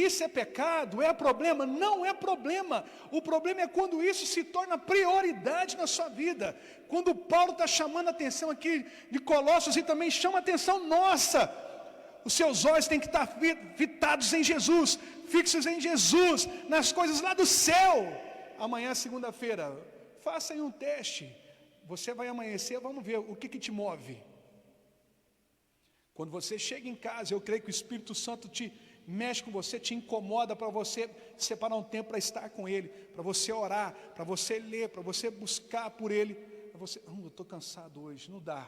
Isso é pecado? É problema? Não é problema. O problema é quando isso se torna prioridade na sua vida. Quando Paulo está chamando a atenção aqui de Colossos, e também chama a atenção nossa. Os seus olhos têm que estar fitados em Jesus, fixos em Jesus, nas coisas lá do céu. Amanhã, segunda-feira, faça aí um teste. Você vai amanhecer, vamos ver o que te move. Quando você chega em casa, eu creio que o Espírito Santo te mexe com você, te incomoda, para você separar um tempo para estar com Ele, para você orar, para você ler, para você buscar por Ele. Para você, eu estou cansado hoje, não dá.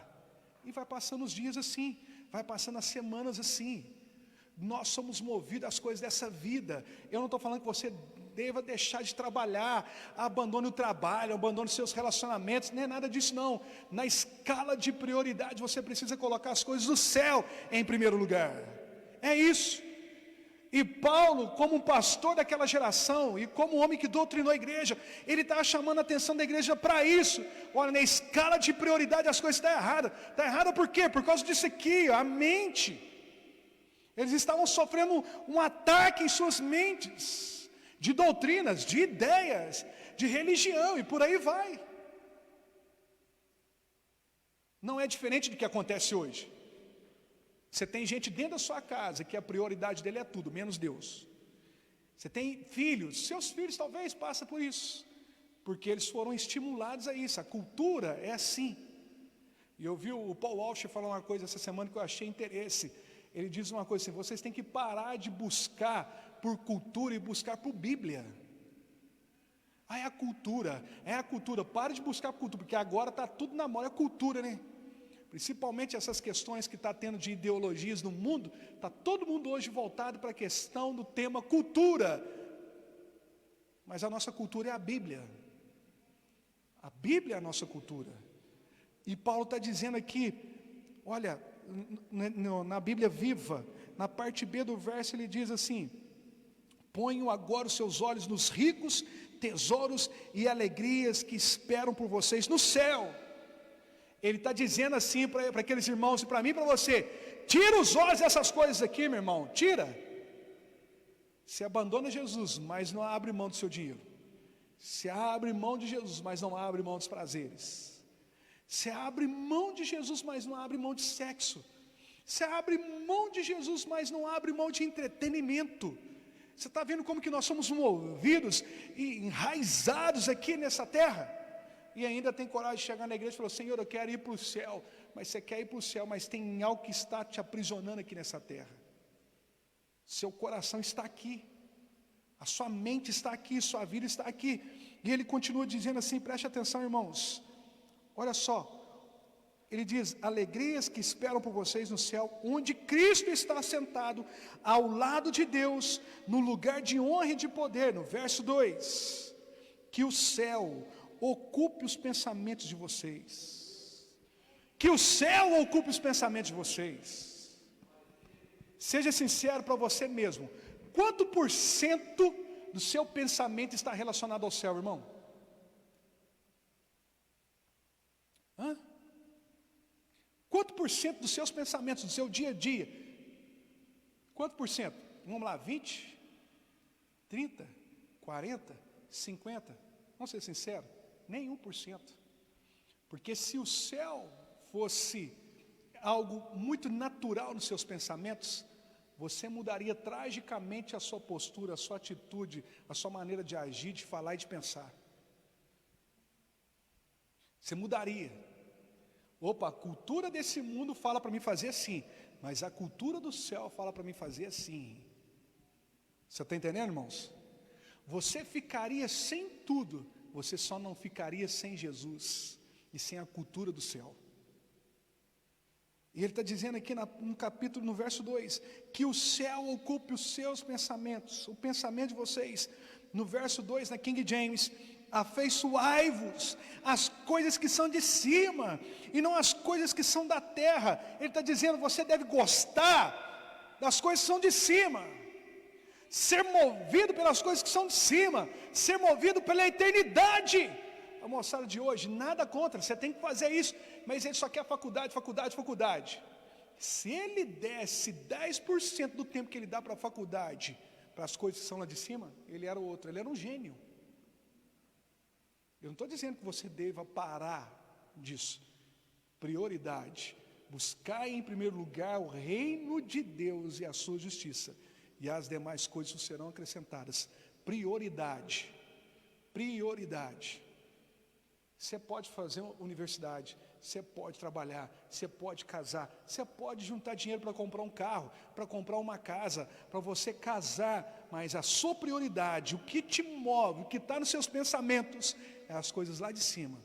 E vai passando os dias assim, vai passando as semanas assim. Nós somos movidos às coisas dessa vida. Eu não estou falando que você deva deixar de trabalhar, abandone o trabalho, abandone seus relacionamentos, nem nada disso não. Na escala de prioridade você precisa colocar as coisas do céu em primeiro lugar. É isso. E Paulo, como um pastor daquela geração, e como um homem que doutrinou a igreja, ele está chamando a atenção da igreja para isso. Olha, na escala de prioridade as coisas estão erradas. Está errada por quê? Por causa disso aqui, a mente. Eles estavam sofrendo um ataque em suas mentes, de doutrinas, de ideias, de religião, e por aí vai. Não é diferente do que acontece hoje. Você tem gente dentro da sua casa que a prioridade dele é tudo, menos Deus. Você tem filhos, seus filhos talvez passem por isso, porque eles foram estimulados a isso. A cultura é assim. E eu vi o Paul Walsh falar uma coisa essa semana que eu achei interesse. Ele diz uma coisa assim: vocês têm que parar de buscar por cultura e buscar por Bíblia. É a cultura. Para de buscar por cultura, porque agora está tudo na moda, é cultura, né? Principalmente essas questões que está tendo de ideologias no mundo, está todo mundo hoje voltado para a questão do tema cultura. Mas a nossa cultura é a Bíblia. A Bíblia é a nossa cultura. E Paulo está dizendo aqui, olha, na Bíblia Viva, na parte B do verso ele diz assim: ponham agora os seus olhos nos ricos tesouros e alegrias que esperam por vocês no céu. Ele está dizendo assim para aqueles irmãos, e para mim e para você: tira os olhos dessas coisas aqui, meu irmão, tira. Se abandona Jesus, mas não abre mão do seu dinheiro. Se abre mão de Jesus, mas não abre mão dos prazeres. Se abre mão de Jesus, mas não abre mão de sexo. Se abre mão de Jesus, mas não abre mão de entretenimento. Você está vendo como que nós somos movidos e enraizados aqui nessa terra? E ainda tem coragem de chegar na igreja e falar: Senhor, eu quero ir para o céu. Mas você quer ir para o céu, mas tem algo que está te aprisionando aqui nessa terra. Seu coração está aqui, a sua mente está aqui, sua vida está aqui. E ele continua dizendo assim, preste atenção, irmãos. Olha só, ele diz: alegrias que esperam por vocês no céu, onde Cristo está sentado ao lado de Deus, no lugar de honra e de poder. No verso 2, que o céu ocupe os pensamentos de vocês. Que o céu ocupe os pensamentos de vocês. Seja sincero para você mesmo: quanto por cento do seu pensamento está relacionado ao céu, irmão? Quanto por cento dos seus pensamentos, do seu dia a dia? Quanto por cento? Vamos lá, 20? 30? 40? 50? Vamos ser sinceros, nem 1%. Porque se o céu fosse algo muito natural nos seus pensamentos, você mudaria tragicamente a sua postura, a sua atitude, a sua maneira de agir, de falar e de pensar. Você mudaria. Opa, a cultura desse mundo fala para mim fazer assim, mas a cultura do céu fala para mim fazer assim. Você está entendendo, irmãos? Você ficaria sem tudo, você só não ficaria sem Jesus e sem a cultura do céu. E ele está dizendo aqui no capítulo, no verso 2, que o céu ocupe os seus pensamentos, o pensamento de vocês. No verso 2, na King James: afeiçoai-vos às coisas que são de cima, e não às coisas que são da terra. Ele está dizendo: você deve gostar das coisas que são de cima, ser movido pelas coisas que são de cima, ser movido pela eternidade. A moçada de hoje, nada contra, você tem que fazer isso, mas ele só quer faculdade, faculdade, faculdade. Se ele desse 10% do tempo que ele dá para a faculdade para as coisas que são lá de cima, ele era outro, ele era um gênio. Eu não estou dizendo que você deva parar disso. Prioridade, buscar em primeiro lugar o reino de Deus e a sua justiça, e as demais coisas serão acrescentadas. Prioridade, prioridade. Você pode fazer uma universidade, você pode trabalhar, você pode casar, você pode juntar dinheiro para comprar um carro, para comprar uma casa, para você casar, mas a sua prioridade, o que te move, o que está nos seus pensamentos, é as coisas lá de cima,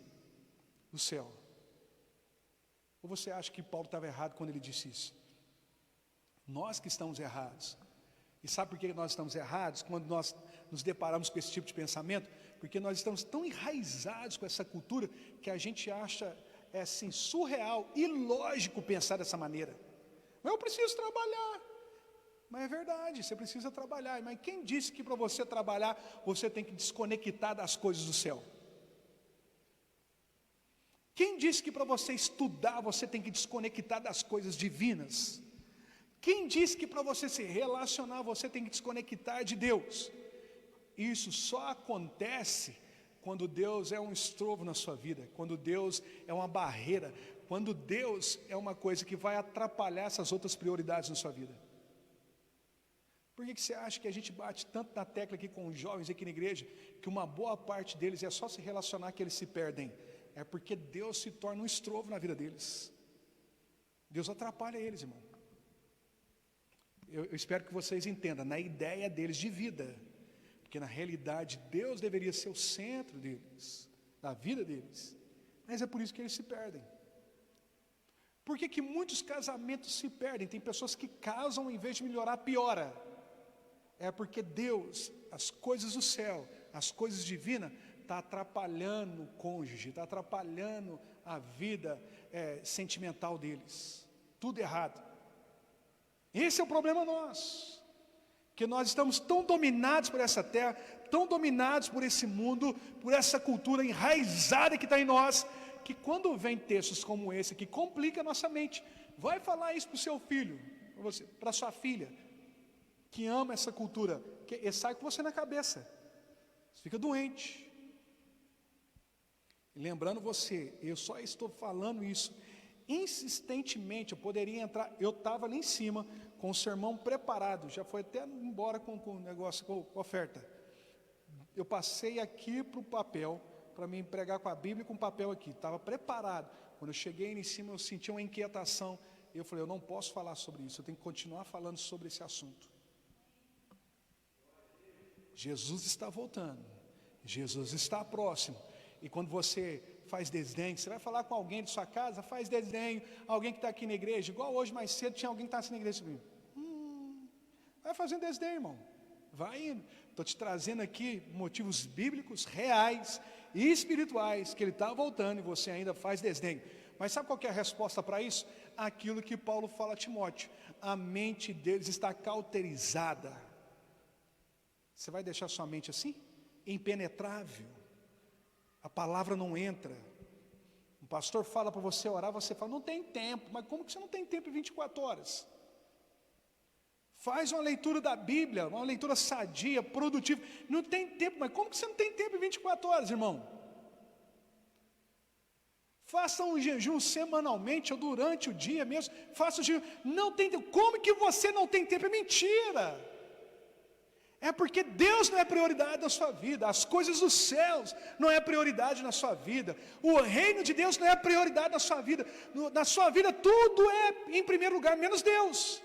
do céu. Ou você acha que Paulo estava errado quando ele disse isso? Nós que estamos errados. E sabe por que nós estamos errados quando nós nos deparamos com esse tipo de pensamento? Porque nós estamos tão enraizados com essa cultura que a gente acha assim, surreal, ilógico pensar dessa maneira. Mas eu preciso trabalhar. Mas é verdade, você precisa trabalhar. Mas quem disse que para você trabalhar você tem que desconectar das coisas do céu? Quem disse que para você estudar você tem que desconectar das coisas divinas? Quem disse que para você se relacionar você tem que desconectar de Deus? Isso só acontece quando Deus é um estrovo na sua vida, quando Deus é uma barreira, quando Deus é uma coisa que vai atrapalhar essas outras prioridades na sua vida. Por que você acha que a gente bate tanto na tecla aqui com os jovens aqui na igreja, que uma boa parte deles é só se relacionar que eles se perdem? É porque Deus se torna um estrovo na vida deles. Deus atrapalha eles, irmão. Eu espero que vocês entendam, na ideia deles de vida, porque na realidade Deus deveria ser o centro deles, da vida deles, mas é por isso que eles se perdem. Por que muitos casamentos se perdem? Tem pessoas que casam, em vez de melhorar, piora. É porque Deus, as coisas do céu, as coisas divinas, está atrapalhando o cônjuge, está atrapalhando a vida sentimental deles. Tudo errado. Esse é o problema nosso. Que nós estamos tão dominados por essa terra, tão dominados por esse mundo, por essa cultura enraizada que está em nós, que quando vem textos como esse, que complica a nossa mente, vai falar isso para o seu filho, para a sua filha, que ama essa cultura, que sai com você na cabeça, você fica doente. Lembrando você, eu só estou falando isso insistentemente. Eu poderia entrar, eu estava ali em cima com o sermão preparado, já foi até embora com o negócio, com a oferta. Eu passei aqui para o papel, para me pregar com a Bíblia e com o papel aqui, estava preparado. Quando eu cheguei em cima, eu senti uma inquietação, eu falei, eu não posso falar sobre isso, eu tenho que continuar falando sobre esse assunto. Jesus está voltando, Jesus está próximo, e quando você faz desdenho, você vai falar com alguém de sua casa, faz desdenho, alguém que está aqui na igreja, igual hoje mais cedo tinha alguém que está na igreja comigo. Vai fazendo desdenho, irmão, vai indo. Estou te trazendo aqui motivos bíblicos, reais e espirituais, que ele está voltando e você ainda faz desdenho. Mas sabe qual que é a resposta para isso? Aquilo que Paulo fala a Timóteo, a mente deles está cauterizada. Você vai deixar sua mente assim? Impenetrável. A palavra não entra. O pastor fala para você orar, você fala, não tem tempo. Mas como que você não tem tempo em 24 horas? Faz uma leitura da Bíblia, uma leitura sadia, produtiva. Não tem tempo, mas como que você não tem tempo em 24 horas, irmão? Faça um jejum semanalmente ou durante o dia mesmo. Faça um jejum. Não tem tempo. Como que você não tem tempo? É mentira. É porque Deus não é prioridade na sua vida. As coisas dos céus não é prioridade na sua vida. O reino de Deus não é prioridade na sua vida. Na sua vida tudo é em primeiro lugar, menos Deus.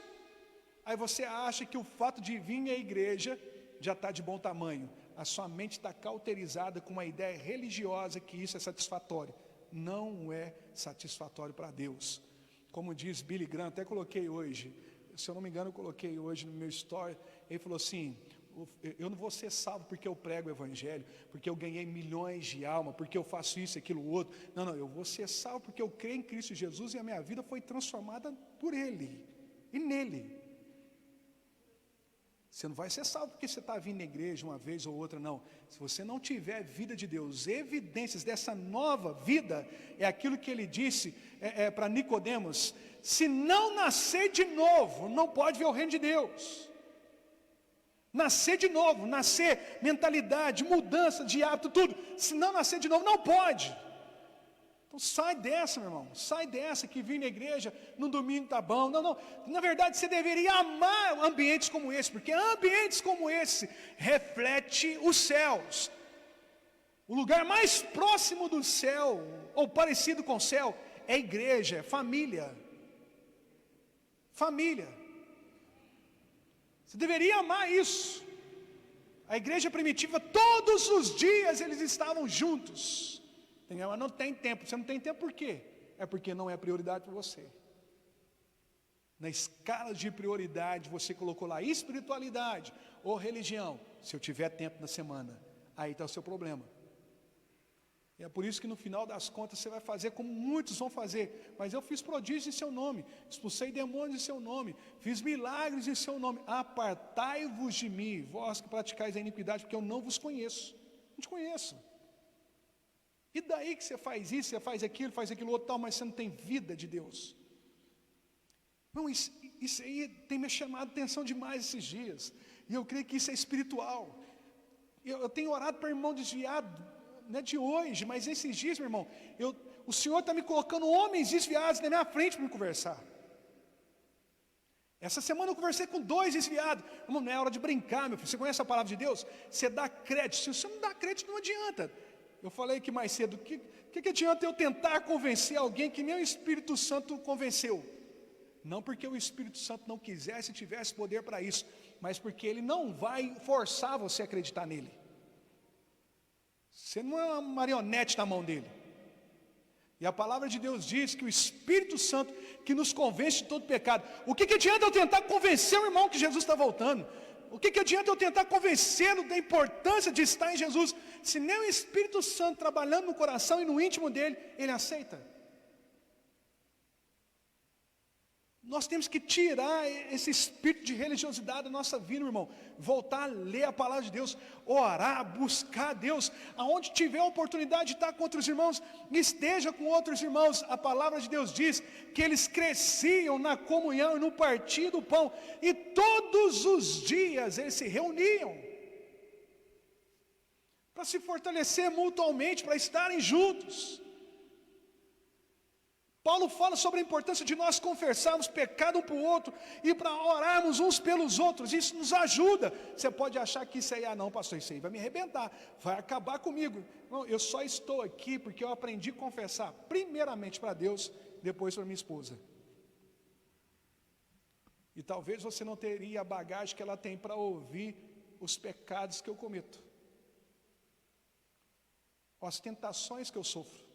Aí você acha que o fato de vir à igreja já está de bom tamanho. A sua mente está cauterizada com uma ideia religiosa que isso é satisfatório. Não é satisfatório para Deus. Como diz Billy Graham, até coloquei hoje, se eu não me engano eu coloquei hoje no meu story, ele falou assim, eu não vou ser salvo porque eu prego o evangelho, porque eu ganhei milhões de almas, porque eu faço isso, aquilo, outro. Não, eu vou ser salvo porque eu creio em Cristo Jesus e a minha vida foi transformada por Ele e nele. Você não vai ser salvo porque você está vindo na igreja uma vez ou outra, não. Se você não tiver vida de Deus, evidências dessa nova vida, é aquilo que ele disse para Nicodemos, se não nascer de novo, não pode ver o reino de Deus. Nascer de novo, nascer, mentalidade, mudança de hábito, tudo. Se não nascer de novo, não pode. Então sai dessa, meu irmão, sai dessa que vir na igreja no domingo tá bom. Não, não, na verdade você deveria amar ambientes como esse, porque ambientes como esse reflete os céus. O lugar mais próximo do céu, ou parecido com o céu, é a igreja, é família. Família. Você deveria amar isso. A igreja primitiva, todos os dias eles estavam juntos. Mas não tem tempo. Você não tem tempo por quê? É porque não é prioridade para você. Na escala de prioridade, você colocou lá espiritualidade ou religião. Se eu tiver tempo na semana, aí está o seu problema. E é por isso que no final das contas você vai fazer como muitos vão fazer. Mas eu fiz prodígios em seu nome, expulsei demônios em seu nome, fiz milagres em seu nome. Apartai-vos de mim, vós que praticais a iniquidade, porque eu não vos conheço. Não te conheço. E daí que você faz isso, você faz aquilo outro tal, mas você não tem vida de Deus. Não, isso aí tem me chamado a atenção demais esses dias. E eu creio que isso é espiritual. Eu tenho orado para irmão desviado, não é de hoje, mas esses dias, meu irmão, o Senhor está me colocando homens desviados na minha frente para me conversar. Essa semana eu conversei com 2 desviados. Irmão, não é hora de brincar, meu filho. Você conhece a palavra de Deus? Você dá crédito. Se você não dá crédito, não adianta. Eu falei aqui mais cedo, que adianta eu tentar convencer alguém que nem o Espírito Santo convenceu? Não porque o Espírito Santo não quisesse, tivesse poder para isso, mas porque ele não vai forçar você a acreditar nele. Você não é uma marionete na mão dele. E a palavra de Deus diz que o Espírito Santo que nos convence de todo pecado. O que adianta eu tentar convencer o irmão que Jesus está voltando? O que adianta eu tentar convencê-lo da importância de estar em Jesus, se nem o Espírito Santo trabalhando no coração e no íntimo dele, ele aceita? Nós temos que tirar esse espírito de religiosidade da nossa vida, irmão. Voltar a ler a palavra de Deus, orar, buscar a Deus. Aonde tiver a oportunidade de estar com outros irmãos, esteja com outros irmãos. A palavra de Deus diz que eles cresciam na comunhão e no partir do pão. E todos os dias eles se reuniam para se fortalecer mutuamente, para estarem juntos. Paulo fala sobre a importância de nós confessarmos pecado um para o outro e para orarmos uns pelos outros. Isso nos ajuda. Você pode achar que isso aí, não, pastor, isso aí vai me arrebentar, vai acabar comigo. Não, eu só estou aqui porque eu aprendi a confessar, primeiramente para Deus, depois para minha esposa. E talvez você não teria a bagagem que ela tem para ouvir os pecados que eu cometo, as tentações que eu sofro.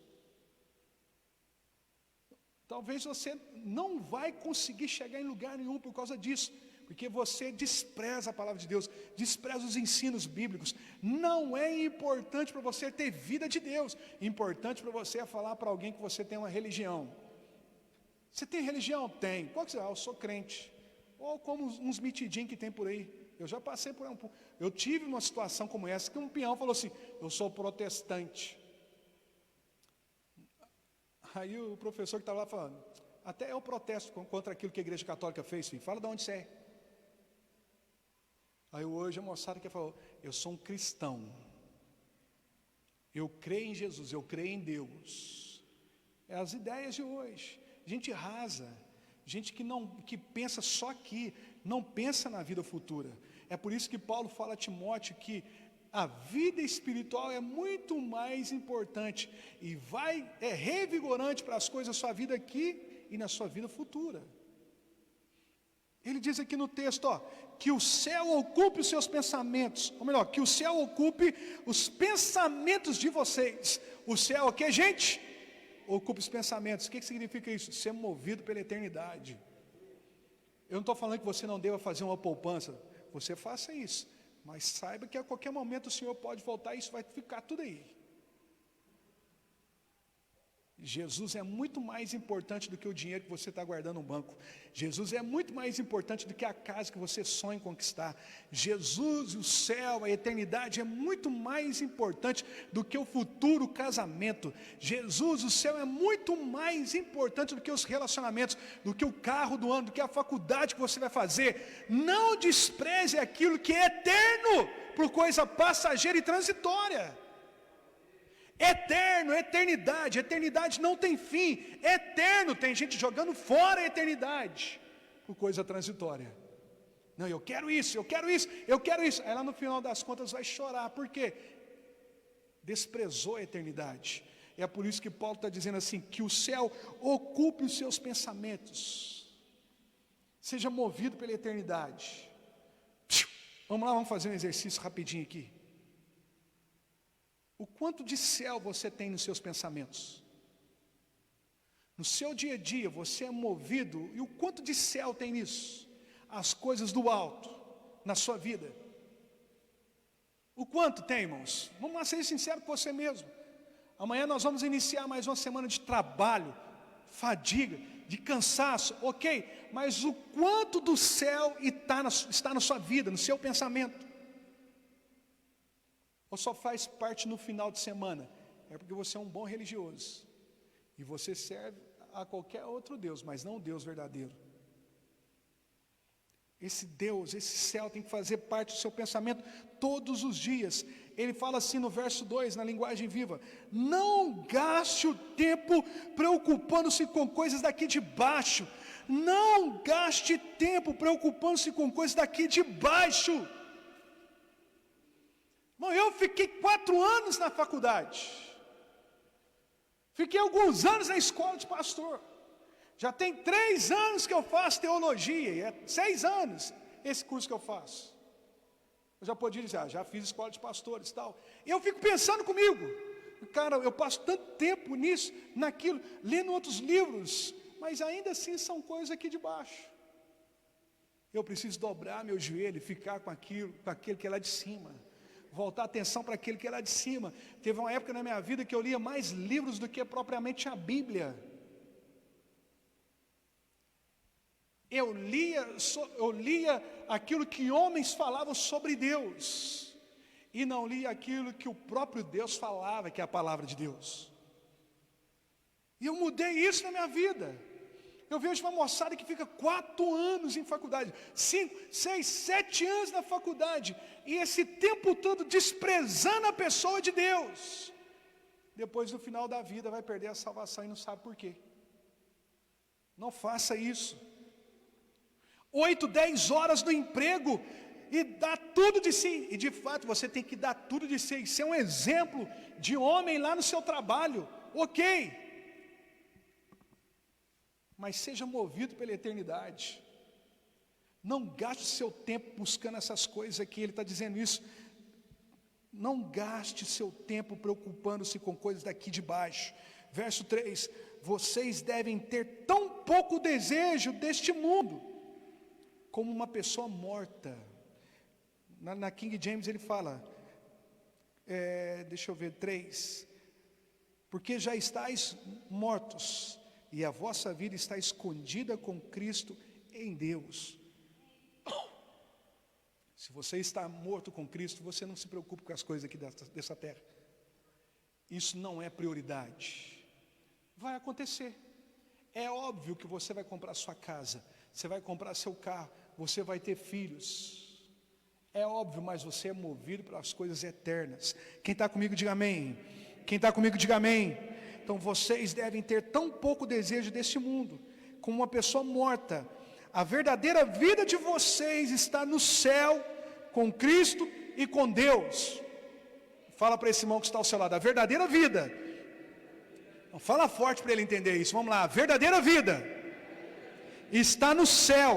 Talvez você não vai conseguir chegar em lugar nenhum por causa disso, porque você despreza a palavra de Deus, despreza os ensinos bíblicos. Não é importante para você ter vida de Deus, importante para você é falar para alguém que você tem uma religião. Você tem religião? Tem. Qual que você é? Eu sou crente. Ou como uns mitidinhos que tem por aí. Eu já passei por eu tive uma situação como essa, que um peão falou assim, eu sou protestante. Aí o professor que estava lá falando, até eu protesto contra aquilo que a igreja católica fez, filho. Fala de onde você é. Aí hoje a moçada que falou, eu sou um cristão. Eu creio em Jesus, eu creio em Deus. É as ideias de hoje. Gente rasa, gente que pensa só aqui, não pensa na vida futura. É por isso que Paulo fala a Timóteo que a vida espiritual é muito mais importante e é revigorante para as coisas da sua vida aqui e na sua vida futura. Ele diz aqui no texto, que o céu ocupe os seus pensamentos, ou melhor, que o céu ocupe os pensamentos de vocês. O céu o que, gente? Ocupe os pensamentos. O que significa isso? Ser movido pela eternidade. Eu não estou falando que você não deva fazer uma poupança, você faça isso. Mas saiba que a qualquer momento o Senhor pode voltar e isso vai ficar tudo aí. Jesus é muito mais importante do que o dinheiro que você está guardando no banco. Jesus é muito mais importante do que a casa que você sonha em conquistar. Jesus, o céu, a eternidade é muito mais importante do que o futuro casamento. Jesus, o céu é muito mais importante do que os relacionamentos, do que o carro do ano, do que a faculdade que você vai fazer. Não despreze aquilo que é eterno por coisa passageira e transitória. Eterno, eternidade, eternidade não tem fim, eterno, tem gente jogando fora a eternidade, por coisa transitória. Não, eu quero isso, eu quero isso, eu quero isso, aí lá no final das contas vai chorar, por quê? Desprezou a eternidade. É por isso que Paulo está dizendo assim, que o céu ocupe os seus pensamentos, seja movido pela eternidade. Vamos lá, vamos fazer um exercício rapidinho aqui. O quanto de céu você tem nos seus pensamentos? No seu dia a dia você é movido, e o quanto de céu tem nisso? As coisas do alto, na sua vida. O quanto tem, irmãos? Vamos lá ser sinceros com você mesmo. Amanhã nós vamos iniciar mais uma semana de trabalho, fadiga, de cansaço, ok? Mas o quanto do céu está na sua vida, no seu pensamento? Ou só faz parte no final de semana? É porque você é um bom religioso e você serve a qualquer outro Deus, mas não o Deus verdadeiro. Esse Deus, esse céu tem que fazer parte do seu pensamento todos os dias. Ele fala assim no verso 2, na linguagem viva: não gaste o tempo preocupando-se com coisas daqui de baixo. Não gaste tempo preocupando-se com coisas daqui de baixo. Bom, eu fiquei 4 anos na faculdade. Fiquei alguns anos na escola de pastor. Já tem 3 anos que eu faço teologia, e é 6 anos esse curso que eu faço. Eu já podia dizer, já fiz escola de pastores e tal. E eu fico pensando comigo, cara, eu passo tanto tempo nisso, naquilo, lendo outros livros, mas ainda assim são coisas aqui de baixo. Eu preciso dobrar meu joelho e ficar com aquilo, com aquele que é lá de cima. Voltar a atenção para aquele que é lá de cima. Teve uma época na minha vida que eu lia mais livros do que propriamente a Bíblia. Eu lia aquilo que homens falavam sobre Deus, e não lia aquilo que o próprio Deus falava, que é a palavra de Deus. E eu mudei isso na minha vida. Eu vejo uma moçada que fica 4 anos em faculdade, 5, 6, 7 anos na faculdade, e esse tempo todo desprezando a pessoa de Deus. Depois no final da vida vai perder a salvação e não sabe por quê. Não faça isso. 8, 10 horas no emprego e dá tudo de si. E de fato você tem que dar tudo de si. Ser um exemplo de homem lá no seu trabalho. Ok. Mas seja movido pela eternidade. Não gaste seu tempo buscando essas coisas aqui. Ele está dizendo isso. Não gaste seu tempo preocupando-se com coisas daqui de baixo. Verso 3. Vocês devem ter tão pouco desejo deste mundo como uma pessoa morta. Na King James ele fala, deixa eu ver, 3. Porque já estáis mortos, e a vossa vida está escondida com Cristo em Deus. Se você está morto com Cristo, você não se preocupe com as coisas aqui dessa terra. Isso não é prioridade. Vai acontecer. É óbvio que você vai comprar sua casa, você vai comprar seu carro, você vai ter filhos. É óbvio, mas você é movido pelas coisas eternas. Quem está comigo, diga amém. Quem está comigo, diga amém. Então vocês devem ter tão pouco desejo deste mundo, como uma pessoa morta. A verdadeira vida de vocês está no céu, com Cristo e com Deus. Fala para esse irmão que está ao seu lado, a verdadeira vida. Então, fala forte para ele entender isso, vamos lá. A verdadeira vida está no céu,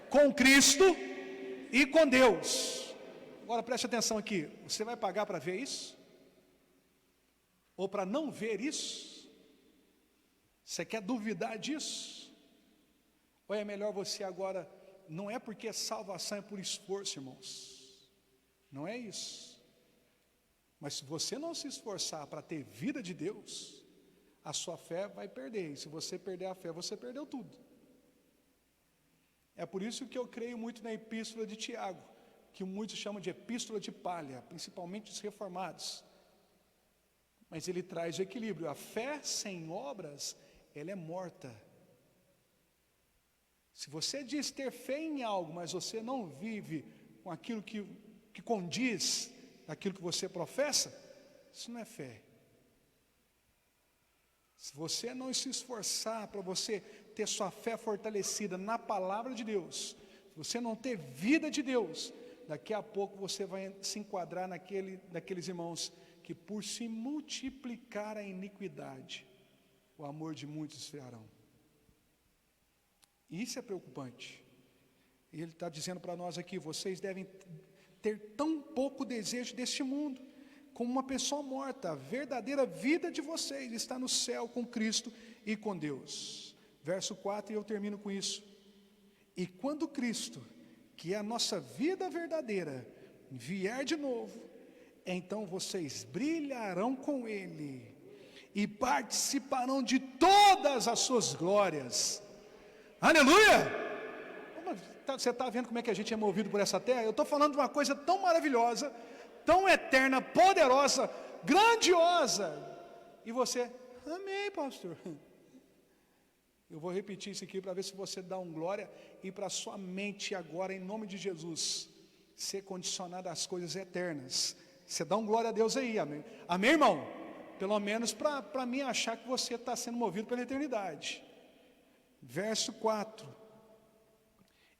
com Cristo e com Deus. Agora preste atenção aqui, você vai pagar para ver isso? Ou para não ver isso? Você quer duvidar disso? Ou é melhor você agora, não é porque a salvação é por esforço, irmãos, não é isso. Mas se você não se esforçar para ter vida de Deus, a sua fé vai perder. E se você perder a fé, você perdeu tudo. É por isso que eu creio muito na epístola de Tiago, que muitos chamam de epístola de palha, principalmente os reformados. Mas ele traz o equilíbrio. A fé sem obras, ela é morta. Se você diz ter fé em algo, mas você não vive com aquilo que condiz aquilo que você professa, isso não é fé. Se você não se esforçar para você ter sua fé fortalecida na palavra de Deus, se você não ter vida de Deus, daqui a pouco você vai se enquadrar naqueles irmãos que por se multiplicar a iniquidade, o amor de muitos esfriarão. Isso é preocupante. E ele está dizendo para nós aqui, vocês devem ter tão pouco desejo deste mundo, como uma pessoa morta. A verdadeira vida de vocês está no céu com Cristo e com Deus. Verso 4, e eu termino com isso. E quando Cristo, que é a nossa vida verdadeira, vier de novo, então vocês brilharão com Ele e participarão de todas as suas glórias. Aleluia! Você está vendo como é que a gente é movido por essa terra? Eu estou falando de uma coisa tão maravilhosa, tão eterna, poderosa, grandiosa. E você, amém, pastor. Eu vou repetir isso aqui para ver se você dá um glória. E para sua mente agora, em nome de Jesus, ser condicionada às coisas eternas. Você dá um glória a Deus aí, amém? Amém, irmão? Pelo menos para mim achar que você está sendo movido pela eternidade. Verso 4.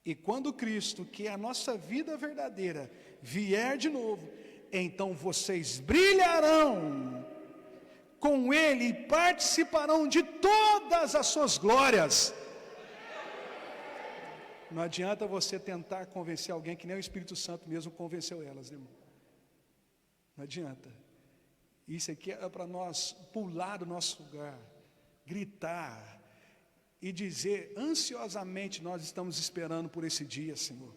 E quando Cristo, que é a nossa vida verdadeira, vier de novo, então vocês brilharão com Ele e participarão de todas as suas glórias. Não adianta você tentar convencer alguém que nem o Espírito Santo mesmo convenceu elas, né, irmão? Não adianta. Isso aqui é para nós pular do nosso lugar, gritar e dizer ansiosamente: nós estamos esperando por esse dia, Senhor.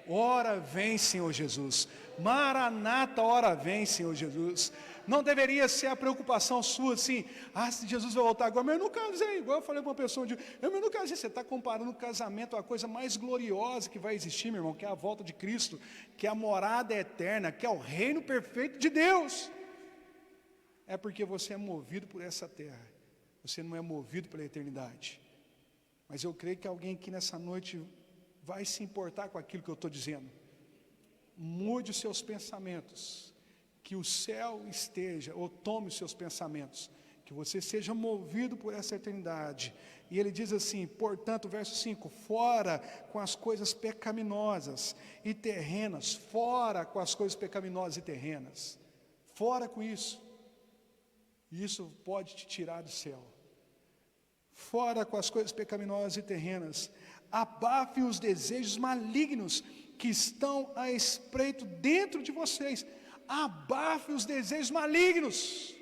Ora vem, Senhor Jesus. Maranata, ora vem, Senhor Jesus. Não deveria ser a preocupação sua assim: se Jesus vai voltar agora, mas eu não casei. Igual eu falei para uma pessoa, eu não casei. Você está comparando o casamento a coisa mais gloriosa que vai existir, meu irmão, que é a volta de Cristo, que é a morada eterna, que é o reino perfeito de Deus. É porque você é movido por essa terra, você não é movido pela eternidade. Mas eu creio que alguém aqui nessa noite vai se importar com aquilo que eu estou dizendo. Mude os seus pensamentos, que o céu esteja, ou tome os seus pensamentos, que você seja movido por essa eternidade. E ele diz assim, portanto, verso 5, fora com as coisas pecaminosas e terrenas, fora com as coisas pecaminosas e terrenas, fora com isso. Isso pode te tirar do céu. Fora com as coisas pecaminosas e terrenas, abafe os desejos malignos que estão a espreito dentro de vocês. Abafe os desejos malignos.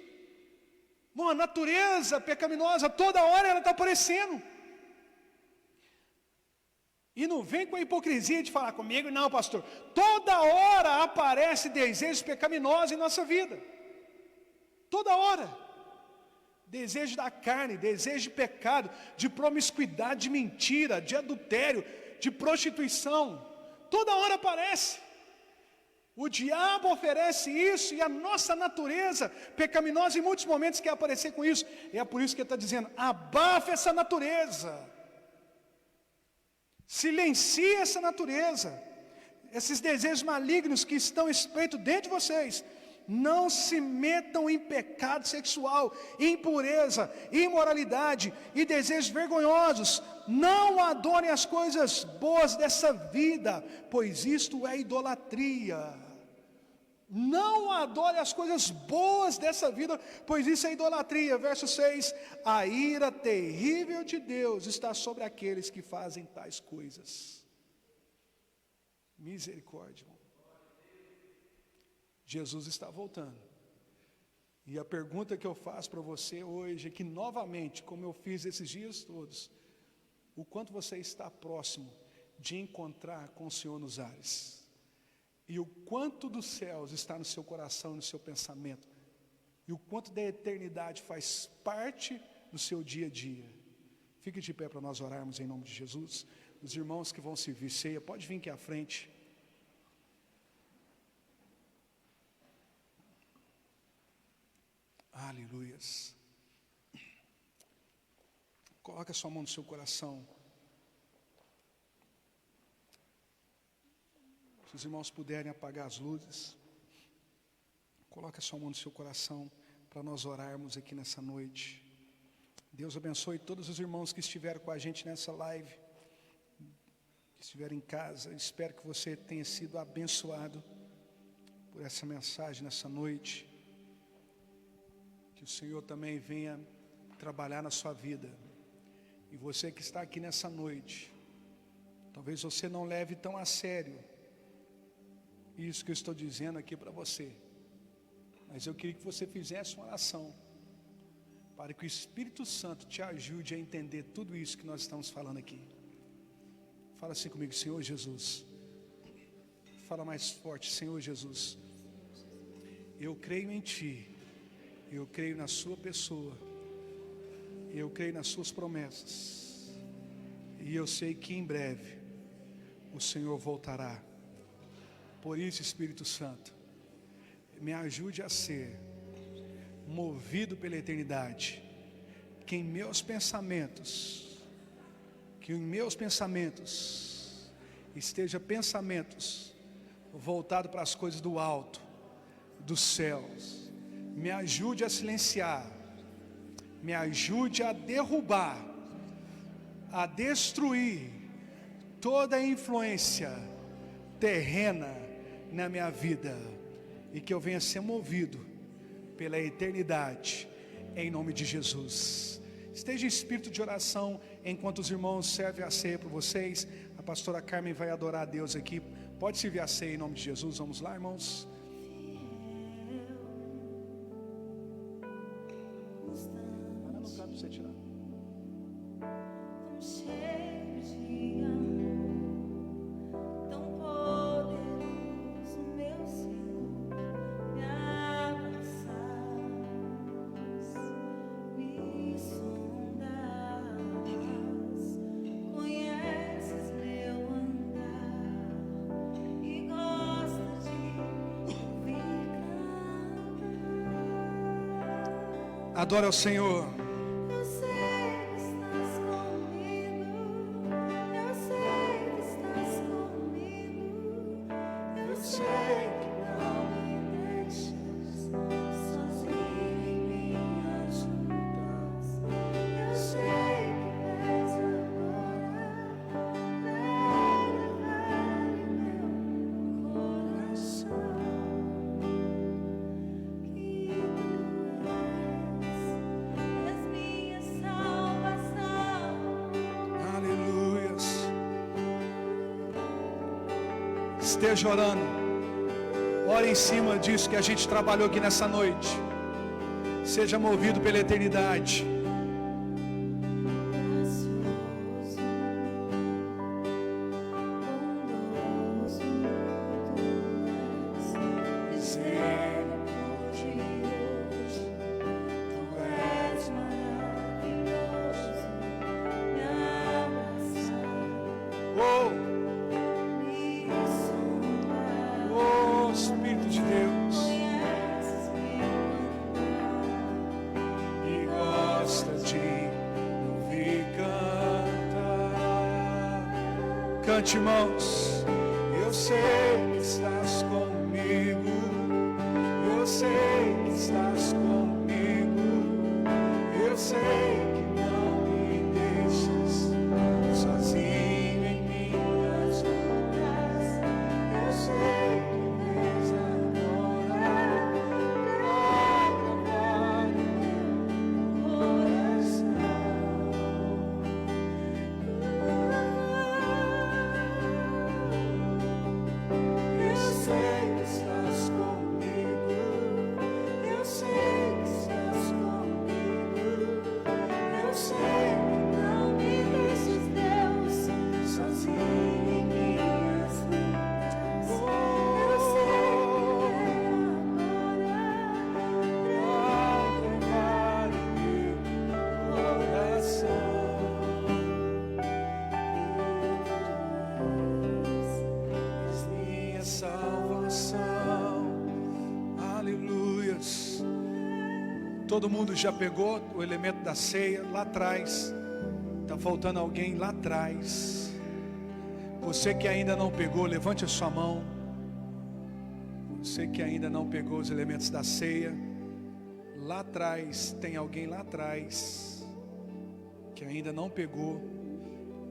Bom, a natureza pecaminosa, toda hora ela está aparecendo. E não vem com a hipocrisia de falar comigo, não, pastor. Toda hora aparece desejos pecaminosos em nossa vida. Toda hora. Desejo da carne, desejo de pecado, de promiscuidade, de mentira, de adultério, de prostituição. Toda hora aparece. O diabo oferece isso, e a nossa natureza pecaminosa em muitos momentos quer aparecer com isso. E é por isso que ele está dizendo: abafa essa natureza. Silencie essa natureza. Esses desejos malignos que estão espreitos dentro de vocês. Não se metam em pecado sexual, impureza, imoralidade e desejos vergonhosos. Não adorem as coisas boas dessa vida, pois isto é idolatria. Não adore as coisas boas dessa vida, pois isso é idolatria. Verso 6, a ira terrível de Deus está sobre aqueles que fazem tais coisas. Misericórdia. Jesus está voltando. E a pergunta que eu faço para você hoje é que, novamente, como eu fiz esses dias todos, o quanto você está próximo de encontrar com o Senhor nos ares? E o quanto dos céus está no seu coração, no seu pensamento? E o quanto da eternidade faz parte no seu dia a dia. Fique de pé para nós orarmos em nome de Jesus. Os irmãos que vão servir ceia, pode vir aqui à frente. Aleluias. Coloque a sua mão no seu coração. Se os irmãos puderem apagar as luzes, coloque a sua mão no seu coração para nós orarmos aqui nessa noite. Deus abençoe todos os irmãos que estiveram com a gente nessa live, que estiveram em casa. Espero que você tenha sido abençoado por essa mensagem nessa noite. Que o Senhor também venha trabalhar na sua vida. E você que está aqui nessa noite, talvez você não leve tão a sério isso que eu estou dizendo aqui para você, mas eu queria que você fizesse uma oração para que o Espírito Santo te ajude a entender tudo isso que nós estamos falando aqui. Fala assim comigo: Senhor Jesus. Fala mais forte: Senhor Jesus, eu creio em Ti, eu creio na Sua pessoa, eu creio nas Suas promessas, e eu sei que em breve o Senhor voltará. Por isso, Espírito Santo, me ajude a ser movido pela eternidade, que em meus pensamentos esteja pensamentos voltados para as coisas do alto, dos céus. Me ajude a silenciar, me ajude a derrubar, a destruir toda a influência terrena na minha vida, e que eu venha ser movido pela eternidade, em nome de Jesus. Esteja em espírito de oração enquanto os irmãos servem a ceia para vocês. A pastora Carmen vai adorar a Deus aqui. Pode servir a ceia em nome de Jesus. Vamos lá, irmãos. Vai lá no canto para você tirar. Adora ao Senhor.
Eu sei que estás comigo. Eu sei que estás comigo. Eu sei que não me deixas sozinho em minhas lutas. Eu sei que és agora levar em meu coração.
Esteja orando, ore em cima disso que a gente trabalhou aqui nessa noite. Seja movido pela eternidade. Espírito de Deus, e gosta de ouvir cantar. Cante, irmãos. Eu sei que estás comigo, eu sei que estás comigo, eu sei que não me deixas sozinho em minhas lutas. Eu sei que vês agora gravar no meu coração. Eu sei que estás comigo, eu sei que estás comigo, Todo mundo já pegou o elemento da ceia lá atrás. Está faltando alguém lá atrás. Você que ainda não pegou, levante a sua mão. Você que ainda não pegou os elementos da ceia, lá atrás, tem alguém lá atrás que ainda não pegou.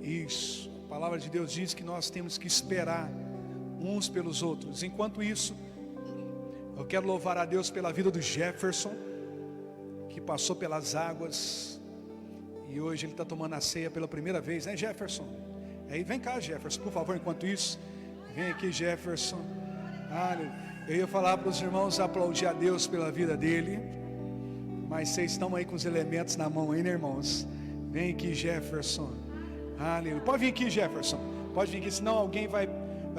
Isso, a palavra de Deus diz que nós temos que esperar uns pelos outros. Enquanto isso, eu quero louvar a Deus pela vida do Jefferson, que passou pelas águas e hoje ele está tomando a ceia pela primeira vez, né, Jefferson? Aí vem cá, Jefferson, por favor. Enquanto isso, vem aqui, Jefferson. Eu ia falar para os irmãos aplaudir a Deus pela vida dele, mas vocês estão aí com os elementos na mão aí, né, irmãos? Vem aqui, Jefferson. Aleluia. Pode vir aqui, Jefferson. Pode vir aqui, senão alguém vai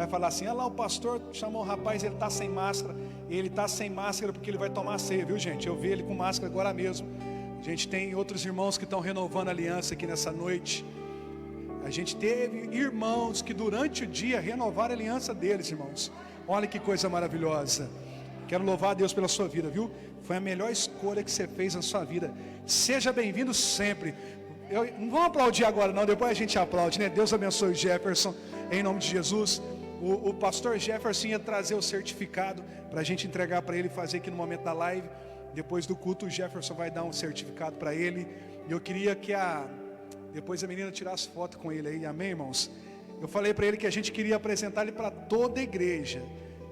falar assim: olha lá, o pastor chamou o rapaz, ele está sem máscara. Ele está sem máscara porque ele vai tomar ceia, viu, gente? Eu vi ele com máscara agora mesmo. A gente tem outros irmãos que estão renovando a aliança aqui nessa noite. A gente teve irmãos que durante o dia renovaram a aliança deles, irmãos. Olha que coisa maravilhosa. Quero louvar a Deus pela sua vida, viu? Foi a melhor escolha que você fez na sua vida. Seja bem-vindo sempre. Não vamos aplaudir agora não, depois a gente aplaude, né? Deus abençoe o Jefferson, em nome de Jesus. O pastor Jefferson ia trazer o certificado para a gente entregar para ele, fazer aqui no momento da live. Depois do culto, o Jefferson vai dar um certificado para ele. E eu queria que depois a menina tirasse foto com ele aí, amém, irmãos? Eu falei para ele que a gente queria apresentar ele para toda a igreja.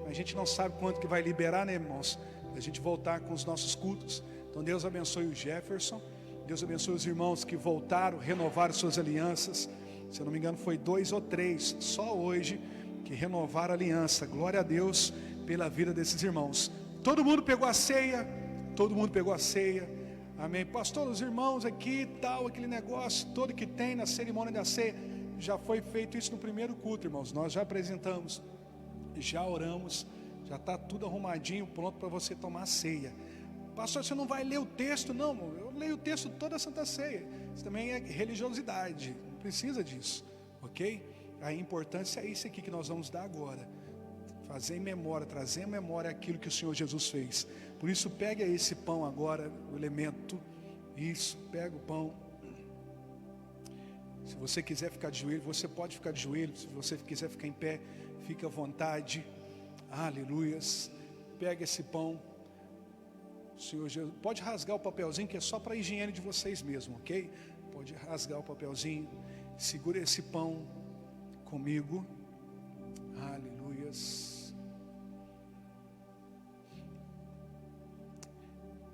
A gente não sabe quanto que vai liberar, né, irmãos? A gente voltar com os nossos cultos. Então Deus abençoe o Jefferson. Deus abençoe os irmãos que voltaram, renovaram suas alianças. Se eu não me engano foi 2 ou 3, só hoje, que renovaram a aliança. Glória a Deus pela vida desses irmãos. Todo mundo pegou a ceia. Todo mundo pegou a ceia. Amém. Pastor, os irmãos aqui, tal, aquele negócio todo que tem na cerimônia da ceia. Já foi feito isso no primeiro culto, irmãos. Nós já apresentamos, já oramos, já está tudo arrumadinho, pronto para você tomar a ceia. Pastor, você não vai ler o texto? Não, eu leio o texto toda a Santa Ceia. Isso também é religiosidade, não precisa disso, ok? A importância é isso aqui que nós vamos dar agora. Fazer em memória, trazer em memória aquilo que o Senhor Jesus fez. Por isso, pega esse pão agora, o elemento. Isso, pega o pão. Se você quiser ficar de joelho, você pode ficar de joelho. Se você quiser ficar em pé, fique à vontade. Aleluias. Pega esse pão. Senhor Jesus, pode rasgar o papelzinho, que é só para a higiene de vocês mesmo, ok? Pode rasgar o papelzinho. Segura esse pão comigo. Aleluias.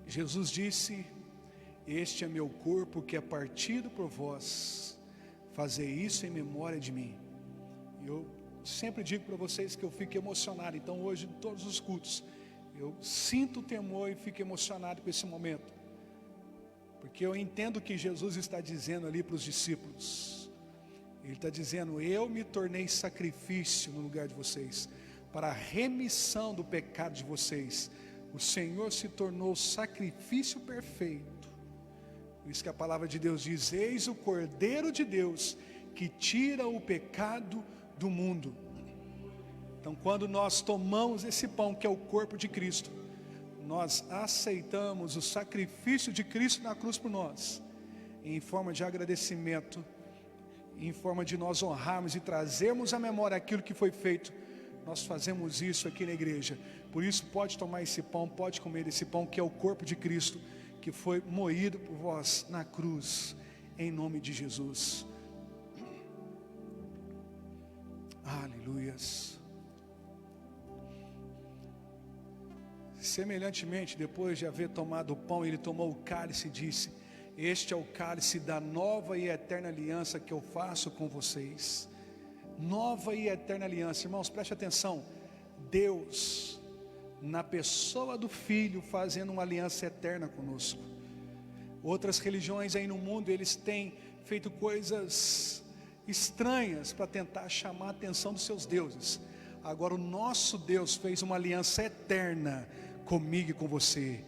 Jesus disse: este é meu corpo que é partido por vós. Fazer isso em memória de mim. Eu sempre digo para vocês que eu fico emocionado. Então hoje, em todos os cultos, eu sinto temor e fico emocionado com esse momento. Porque eu entendo o que Jesus está dizendo ali para os discípulos. Ele está dizendo: eu me tornei sacrifício no lugar de vocês, para a remissão do pecado de vocês. O Senhor se tornou sacrifício perfeito. Por isso que a palavra de Deus diz: eis o Cordeiro de Deus, que tira o pecado do mundo. Então, quando nós tomamos esse pão, que é o corpo de Cristo, nós aceitamos o sacrifício de Cristo na cruz por nós, em forma de agradecimento, em forma de nós honrarmos e trazermos à memória aquilo que foi feito. Nós fazemos isso aqui na igreja. Por isso, pode tomar esse pão, pode comer esse pão, que é o corpo de Cristo, que foi moído por vós na cruz, em nome de Jesus. Aleluias. Semelhantemente, depois de haver tomado o pão, ele tomou o cálice e disse: este é o cálice da nova e eterna aliança que eu faço com vocês. Nova e eterna aliança. Irmãos, preste atenção. Deus, na pessoa do Filho, fazendo uma aliança eterna conosco. Outras religiões aí no mundo, eles têm feito coisas estranhas para tentar chamar a atenção dos seus deuses. Agora o nosso Deus fez uma aliança eterna comigo e com você.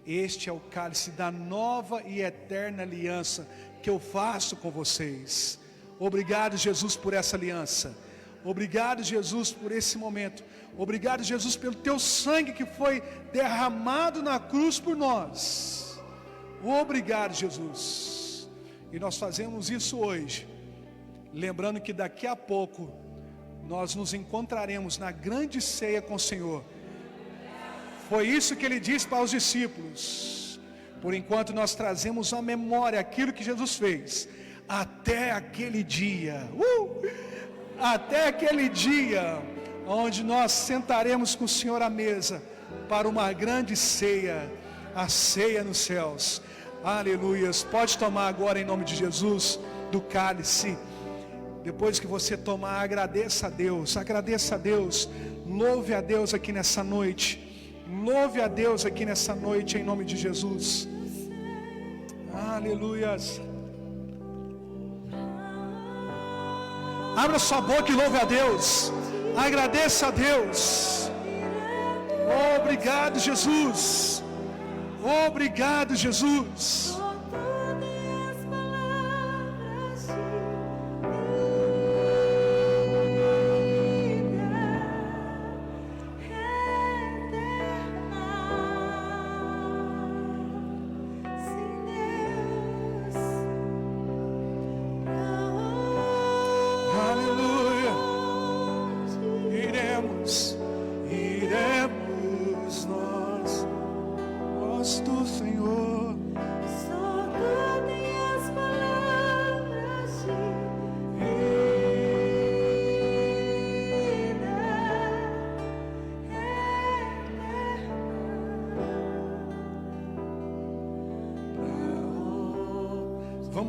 Este é o cálice da nova e eterna aliança que eu faço com vocês. Obrigado, Jesus, por essa aliança. Obrigado, Jesus, por esse momento. Obrigado, Jesus, pelo teu sangue que foi derramado na cruz por nós. Obrigado, Jesus. E nós fazemos isso hoje, lembrando que daqui a pouco nós nos encontraremos na grande ceia com o Senhor. Foi isso que ele disse para os discípulos. Por enquanto nós trazemos à memória aquilo que Jesus fez, até aquele dia, até aquele dia, onde nós sentaremos com o Senhor à mesa, para uma grande ceia, a ceia nos céus. Aleluias. Pode tomar agora em nome de Jesus do cálice. Depois que você tomar, agradeça a Deus, louve a Deus aqui nessa noite, louve a Deus aqui nessa noite em nome de Jesus. Aleluias. Abra sua boca e louve a Deus, agradeça a Deus. Obrigado, Jesus. Obrigado, Jesus.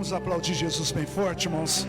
Vamos aplaudir Jesus bem forte, irmãos.